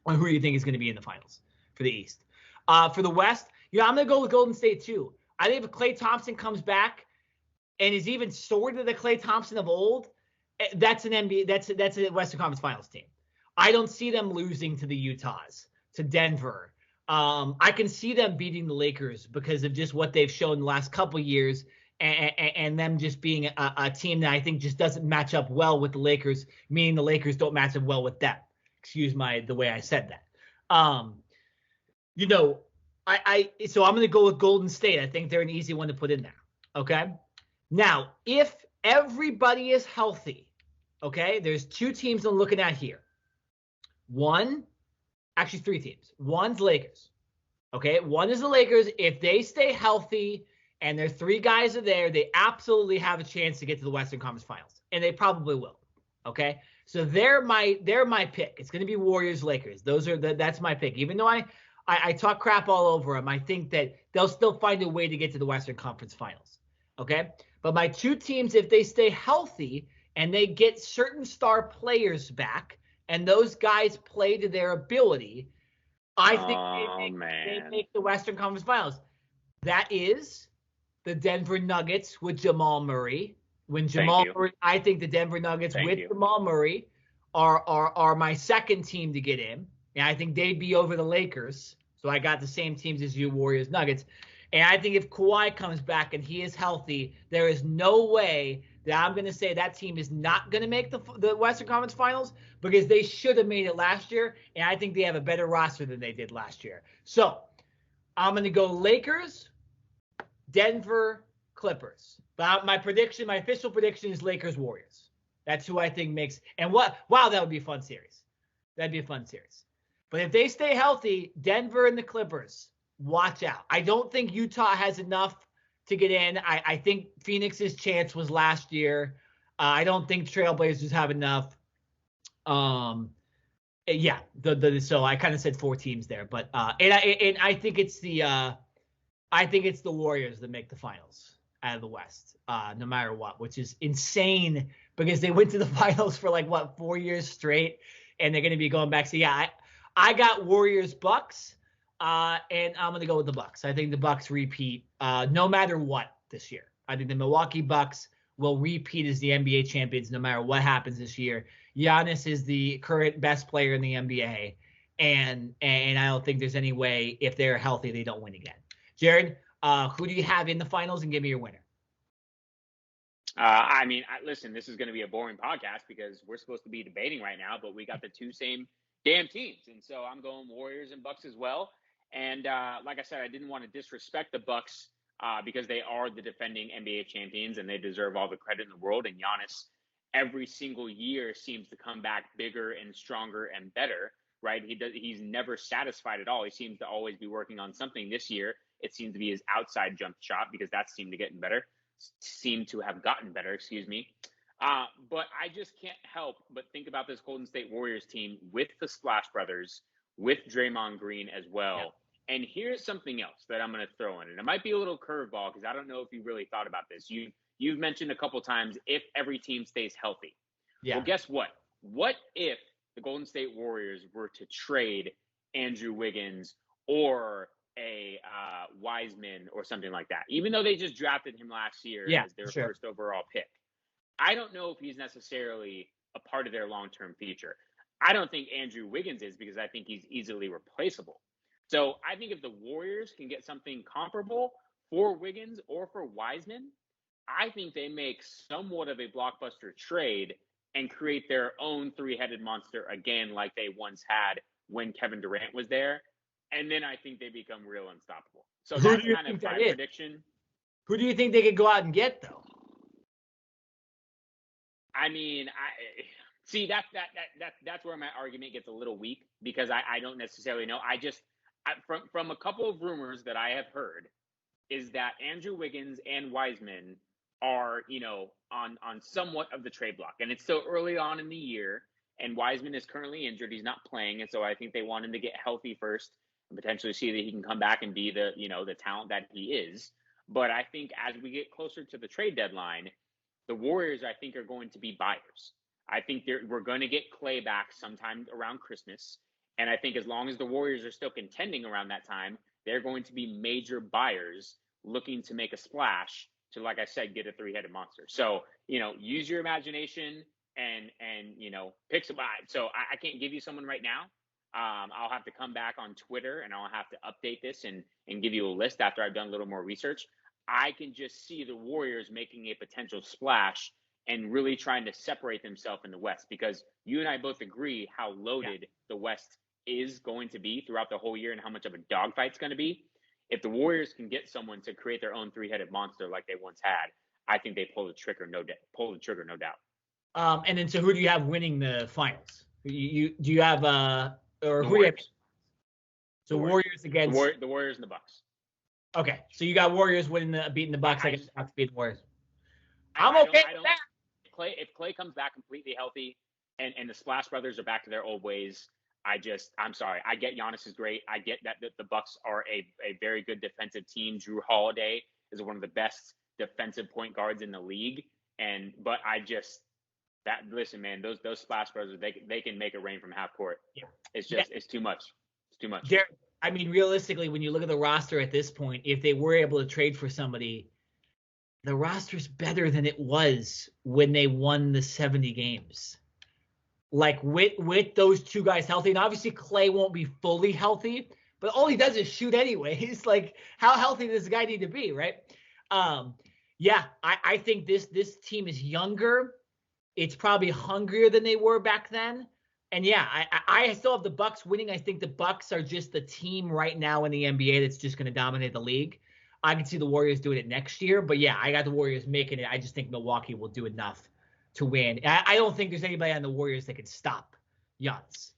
on who you think is going to be in the finals for the East. For the West, I'm going to go with Golden State, too. I think if Klay Thompson comes back and is even sort of the Klay Thompson of old, that's an NBA. That's a Western Conference Finals team. I don't see them losing to the Utahs, to Denver. I can see them beating the Lakers because of just what they've shown the last couple of years, and them just being a team that I think just doesn't match up well with the Lakers, meaning the Lakers don't match up well with them. Excuse the way I said that. So I'm going to go with Golden State. I think they're an easy one to put in there. Okay. Now, if everybody is healthy, okay, there's 2 teams I'm looking at here. One, Actually, 3 teams. One's Lakers. Okay, one is the Lakers. If they stay healthy and their 3 guys are there, they absolutely have a chance to get to the Western Conference Finals, and they probably will. Okay, so they're my pick. It's going to be Warriors Lakers. That's my pick. Even though I talk crap all over them, I think that they'll still find a way to get to the Western Conference Finals. Okay, but my 2 teams, if they stay healthy and they get certain star players back, and those guys play to their ability, I think they make the Western Conference Finals. That is the Denver Nuggets with Jamal Murray. I think the Denver Nuggets Jamal Murray are my second team to get in. And I think they'd be over the Lakers. So I got the same teams as you, Warriors, Nuggets. And I think if Kawhi comes back and he is healthy, there is no way that I'm going to say that team is not going to make the Western Conference Finals, because they should have made it last year, and I think they have a better roster than they did last year. So I'm going to go Lakers, Denver, Clippers. But my official prediction is Lakers, Warriors. That's who I think makes – and wow, that would be a fun series. That'd be a fun series. But if they stay healthy, Denver and the Clippers, watch out. I don't think Utah has enough to get in. I think Phoenix's chance was last year. I don't think Trailblazers have enough. Yeah. So I kind of said 4 teams there, but and I think it's the Warriors that make the finals out of the West, no matter what, which is insane because they went to the finals for 4 years straight, and they're going to be going back. So yeah, I got Warriors Bucks. And I'm going to go with the Bucks. I think the Bucks repeat no matter what this year. I think the Milwaukee Bucks will repeat as the NBA champions no matter what happens this year. Giannis is the current best player in the NBA, and I don't think there's any way, if they're healthy, they don't win again. Jared, who do you have in the finals, and give me your winner? Listen, this is going to be a boring podcast because we're supposed to be debating right now, but we got the 2 same damn teams. And so I'm going Warriors and Bucks as well. And like I said, I didn't want to disrespect the Bucks because they are the defending NBA champions and they deserve all the credit in the world. And Giannis, every single year, seems to come back bigger and stronger and better, right? He's never satisfied at all. He seems to always be working on something. This year, it seems to be his outside jump shot because that seemed to have gotten better, excuse me. But I just can't help but think about this Golden State Warriors team with the Splash Brothers, with Draymond Green as well. Yeah. And here's something else that I'm going to throw in. And it might be a little curveball because I don't know if you really thought about this. You've mentioned a couple times if every team stays healthy. Yeah. Well, guess what? What if the Golden State Warriors were to trade Andrew Wiggins or a Wiseman or something like that, even though they just drafted him last year as their first overall pick? I don't know if he's necessarily a part of their long-term future. I don't think Andrew Wiggins is because I think he's easily replaceable. So I think if the Warriors can get something comparable for Wiggins or for Wiseman, I think they make somewhat of a blockbuster trade and create their own 3-headed monster again like they once had when Kevin Durant was there. And then I think they become real unstoppable. So that's kind of my prediction. Who do you think they could go out and get, though? That's where my argument gets a little weak because I don't necessarily know. From a couple of rumors that I have heard is that Andrew Wiggins and Wiseman are, on somewhat of the trade block. And it's still early on in the year, and Wiseman is currently injured. He's not playing, and so I think they want him to get healthy first and potentially see that he can come back and be the talent that he is. But I think as we get closer to the trade deadline, the Warriors, I think, are going to be buyers. I think we're going to get Clay back sometime around Christmas. And I think as long as the Warriors are still contending around that time, they're going to be major buyers looking to make a splash to, like I said, get a 3-headed monster. So, use your imagination and pick some. So I can't give you someone right now. I'll have to come back on Twitter and I'll have to update this and give you a list after I've done a little more research. I can just see the Warriors making a potential splash and really trying to separate themselves in the West, because you and I both agree how loaded the West is going to be throughout the whole year and how much of a dogfight it's going to be. If the Warriors can get someone to create their own 3-headed monster like they once had, I think they pull the trigger, no doubt. And then, so who do you have winning the finals? Do you have or who? So Warriors against the Warriors and the Bucks. Okay, so you got Warriors beating the Bucks. I guess Bucks beating the Warriors. I'm okay with that. If Clay comes back completely healthy and the Splash Brothers are back to their old ways, I'm sorry. I get Giannis is great. I get that the Bucks are a very good defensive team. Drew Holiday is one of the best defensive point guards in the league. But listen, man, those Splash Brothers, they can make it rain from half court. Yeah. It's too much. It's too much. Jared, I mean, realistically, when you look at the roster at this point, if they were able to trade for somebody, the roster's better than it was when they won the 70 games. Like with those two guys healthy, and obviously Clay won't be fully healthy, but all he does is shoot anyways. Like, how healthy does this guy need to be, right? I think this team is younger. It's probably hungrier than they were back then. And I still have the Bucks winning. I think the Bucks are just the team right now in the NBA that's just going to dominate the league. I can see the Warriors doing it next year, but I got the Warriors making it. I just think Milwaukee will do enough to win. I don't think there's anybody on the Warriors that can stop Giannis.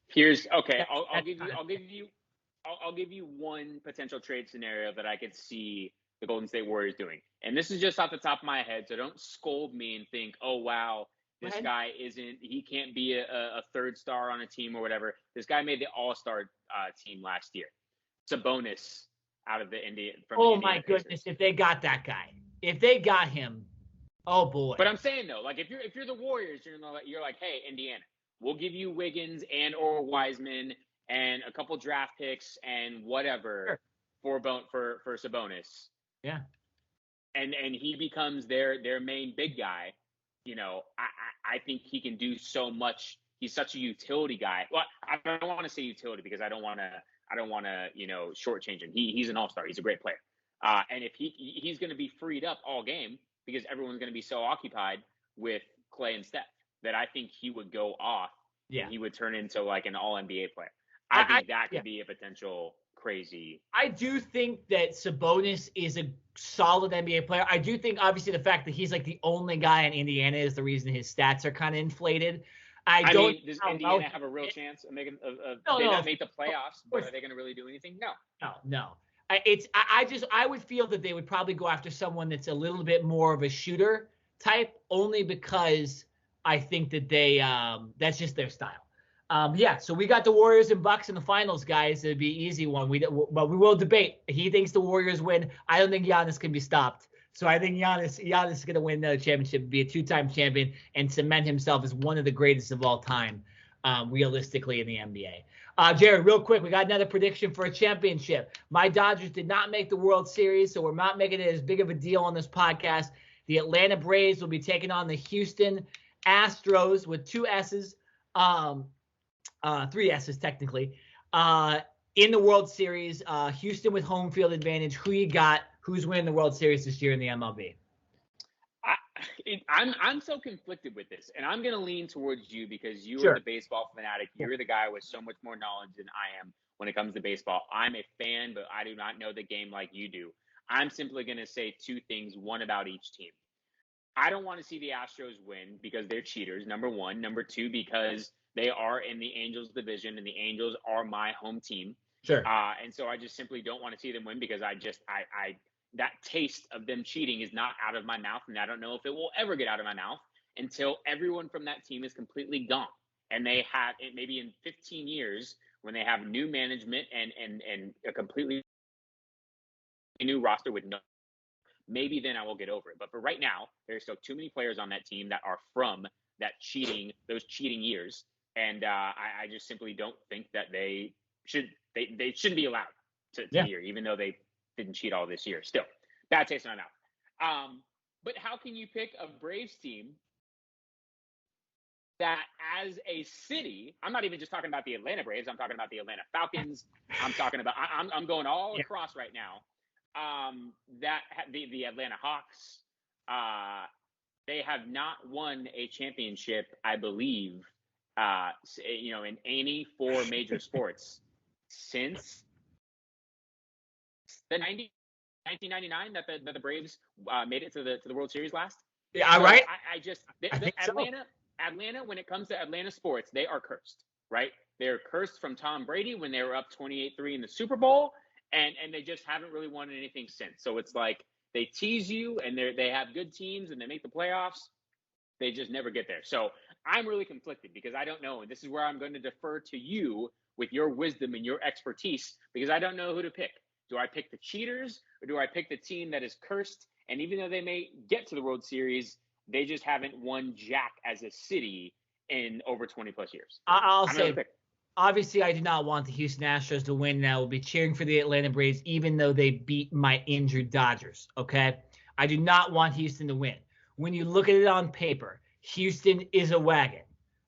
I'll give you one potential trade scenario that I could see the Golden State Warriors doing. And this is just off the top of my head, so don't scold me and think, oh, wow, this guy he can't be a third star on a team or whatever. This guy made the All-Star team last year. Sabonis out of the Indiana. Oh, my goodness, if they got that guy. If they got him, oh, boy. But I'm saying, though, like, if you're the Warriors, you're like, hey, Indiana, we'll give you Wiggins and or Wiseman and a couple draft picks and whatever for Sabonis. Yeah. And he becomes their main big guy. I think he can do so much. He's such a utility guy. Well, I don't want to say utility because I don't want to shortchange him. He's an all-star. He's a great player. And if he's going to be freed up all game because everyone's going to be so occupied with Clay and Steph that I think he would go off. Yeah. And he would turn into like an all-NBA player. I think that could be a potential crazy. I do think that Sabonis is a solid NBA player. I do think, obviously, the fact that he's like the only guy in Indiana is the reason his stats are kind of inflated. Does Indiana have a real chance of making? They not make the playoffs, but are they going to really do anything? No. I would feel that they would probably go after someone that's a little bit more of a shooter type, only because I think that that's just their style. So we got the Warriors and Bucks in the finals, guys. It'd be an easy one. But we will debate. He thinks the Warriors win. I don't think Giannis can be stopped. So I think Giannis is going to win the championship, be a two-time champion, and cement himself as one of the greatest of all time, realistically, in the NBA. Jared, real quick, we got another prediction for a championship. My Dodgers did not make the World Series, so we're not making it as big of a deal on this podcast. The Atlanta Braves will be taking on the Houston ASStros with two S's. 3 S's technically, in the World Series. Houston with home field advantage. Who you got? Who's winning the World Series this year in the MLB? I'm so conflicted with this, and I'm going to lean towards you because you are the baseball fanatic. You're the guy with so much more knowledge than I am when it comes to baseball. I'm a fan, but I do not know the game like you do. I'm simply going to say two things, one about each team. I don't want to see the Astros win because they're cheaters, number one. Number two, because they are in the Angels division, and the Angels are my home team. Sure. And so I just simply don't want to see them win because I that taste of them cheating is not out of my mouth, and I don't know if it will ever get out of my mouth until everyone from that team is completely gone. And they have maybe in 15 years when they have new management and a completely new roster with no. Maybe then I will get over it. But for right now, there's still too many players on that team that are from those cheating years. And I just simply don't think that they shouldn't be allowed to hear, even though they didn't cheat all this year. Still, bad taste in my mouth. But how can you pick a Braves team that as a city, I'm not even just talking about the Atlanta Braves, I'm talking about the Atlanta Falcons. I'm going all across right now. The Atlanta Hawks, they have not won a championship, I believe, in any 4 major sports since the 1999 that the Braves made it to the World Series last. Yeah, so right. Atlanta, when it comes to Atlanta sports, they are cursed, right? They're cursed from Tom Brady when they were up 28-3 in the Super Bowl, and they just haven't really won anything since. So it's like they tease you, and they have good teams, and they make the playoffs. They just never get there. So I'm really conflicted because I don't know, and this is where I'm going to defer to you with your wisdom and your expertise, because I don't know who to pick. Do I pick the cheaters, or do I pick the team that is cursed? And even though they may get to the World Series, they just haven't won jack as a city in over 20 plus years. I'll say, obviously, I do not want the Houston Astros to win. And I will be cheering for the Atlanta Braves, even though they beat my injured Dodgers. Okay, I do not want Houston to win. When you look at it on paper, Houston is a wagon.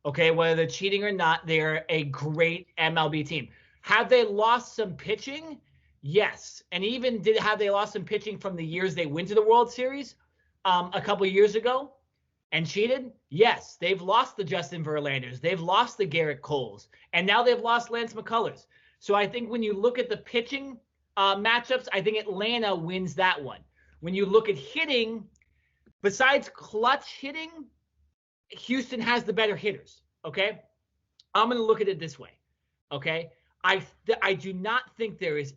Okay, whether they're cheating or not, they're a great MLB team. Have they lost some pitching? Yes. And even have they lost some pitching from the years they went to the World Series a couple years ago and cheated? Yes. They've lost the Justin Verlanders. They've lost the Garrett Coles. And now they've lost Lance McCullers. So I think when you look at the pitching matchups, I think Atlanta wins that one. When you look at hitting, besides clutch hitting, Houston has the better hitters, okay? I'm going to look at it this way, okay? I do not think there is,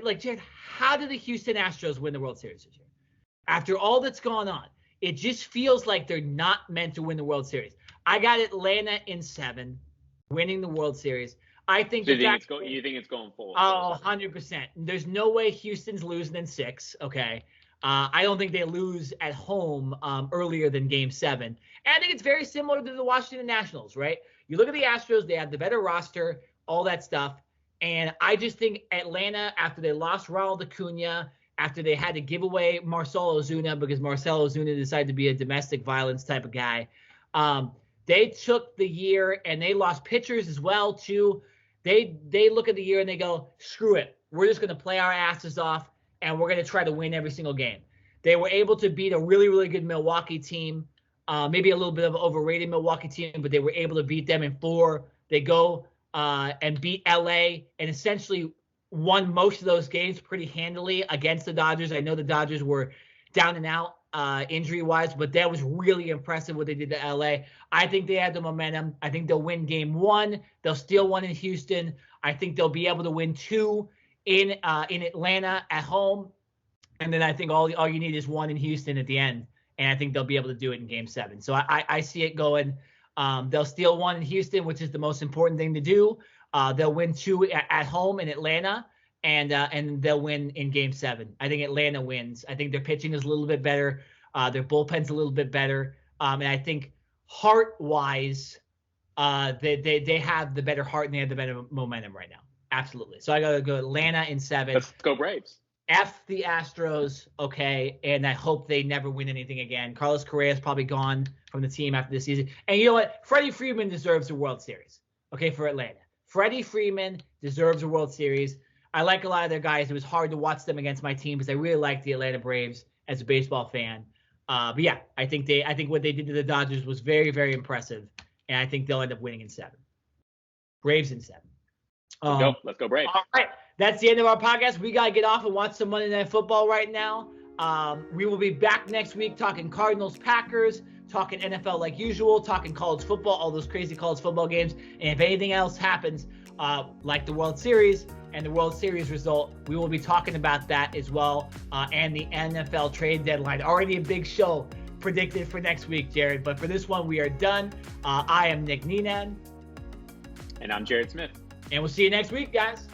like, Jared, how did the Houston Astros win the World Series this year? After all that's gone on, it just feels like they're not meant to win the World Series. I got Atlanta in 7, winning the World Series. I think so you think it's going full? Oh, 100%. There's no way Houston's losing in 6, okay? I don't think they lose at home earlier than Game 7. And I think it's very similar to the Washington Nationals, right? You look at the Astros, they have the better roster, all that stuff. And I just think Atlanta, after they lost Ronald Acuna, after they had to give away Marcell Ozuna because Marcell Ozuna decided to be a domestic violence type of guy, they took the year and they lost pitchers as well, too. They look at the year and they go, screw it. We're just going to play our asses off. And we're going to try to win every single game. They were able to beat a really, really good Milwaukee team, maybe a little bit of an overrated Milwaukee team, but they were able to beat them in 4. They go and beat LA and essentially won most of those games pretty handily against the Dodgers. I know the Dodgers were down and out injury-wise, but that was really impressive what they did to LA. I think they had the momentum. I think they'll win Game 1. They'll steal 1 in Houston. I think they'll be able to win 2 in Atlanta at home, and then I think all you need is 1 in Houston at the end, and I think they'll be able to do it in Game 7. So I see it going. They'll steal 1 in Houston, which is the most important thing to do. They'll win 2 at home in Atlanta, and they'll win in Game 7. I think Atlanta wins. I think their pitching is a little bit better. Their bullpen's a little bit better, and I think heart-wise, they have the better heart and they have the better momentum right now. Absolutely. So I got to go Atlanta in 7. Let's go Braves. F the Astros, okay, and I hope they never win anything again. Carlos Correa is probably gone from the team after this season. And you know what? Freddie Freeman deserves a World Series, okay, for Atlanta. Freddie Freeman deserves a World Series. I like a lot of their guys. It was hard to watch them against my team because I really like the Atlanta Braves as a baseball fan. But yeah, I think what they did to the Dodgers was very, very impressive, and I think they'll end up winning in 7. Braves in 7. Let's go Braves. All right, that's the end of our podcast. We got to get off and watch some Monday Night Football right now. We will be back next week talking Cardinals, Packers, talking NFL like usual, talking college football, all those crazy college football games. And if anything else happens, like the World Series and the World Series result, we will be talking about that as well, and the NFL trade deadline. Already a big show predicted for next week, Jared. But for this one, we are done. I am Nenad. And I'm Jared Smith. And we'll see you next week, guys.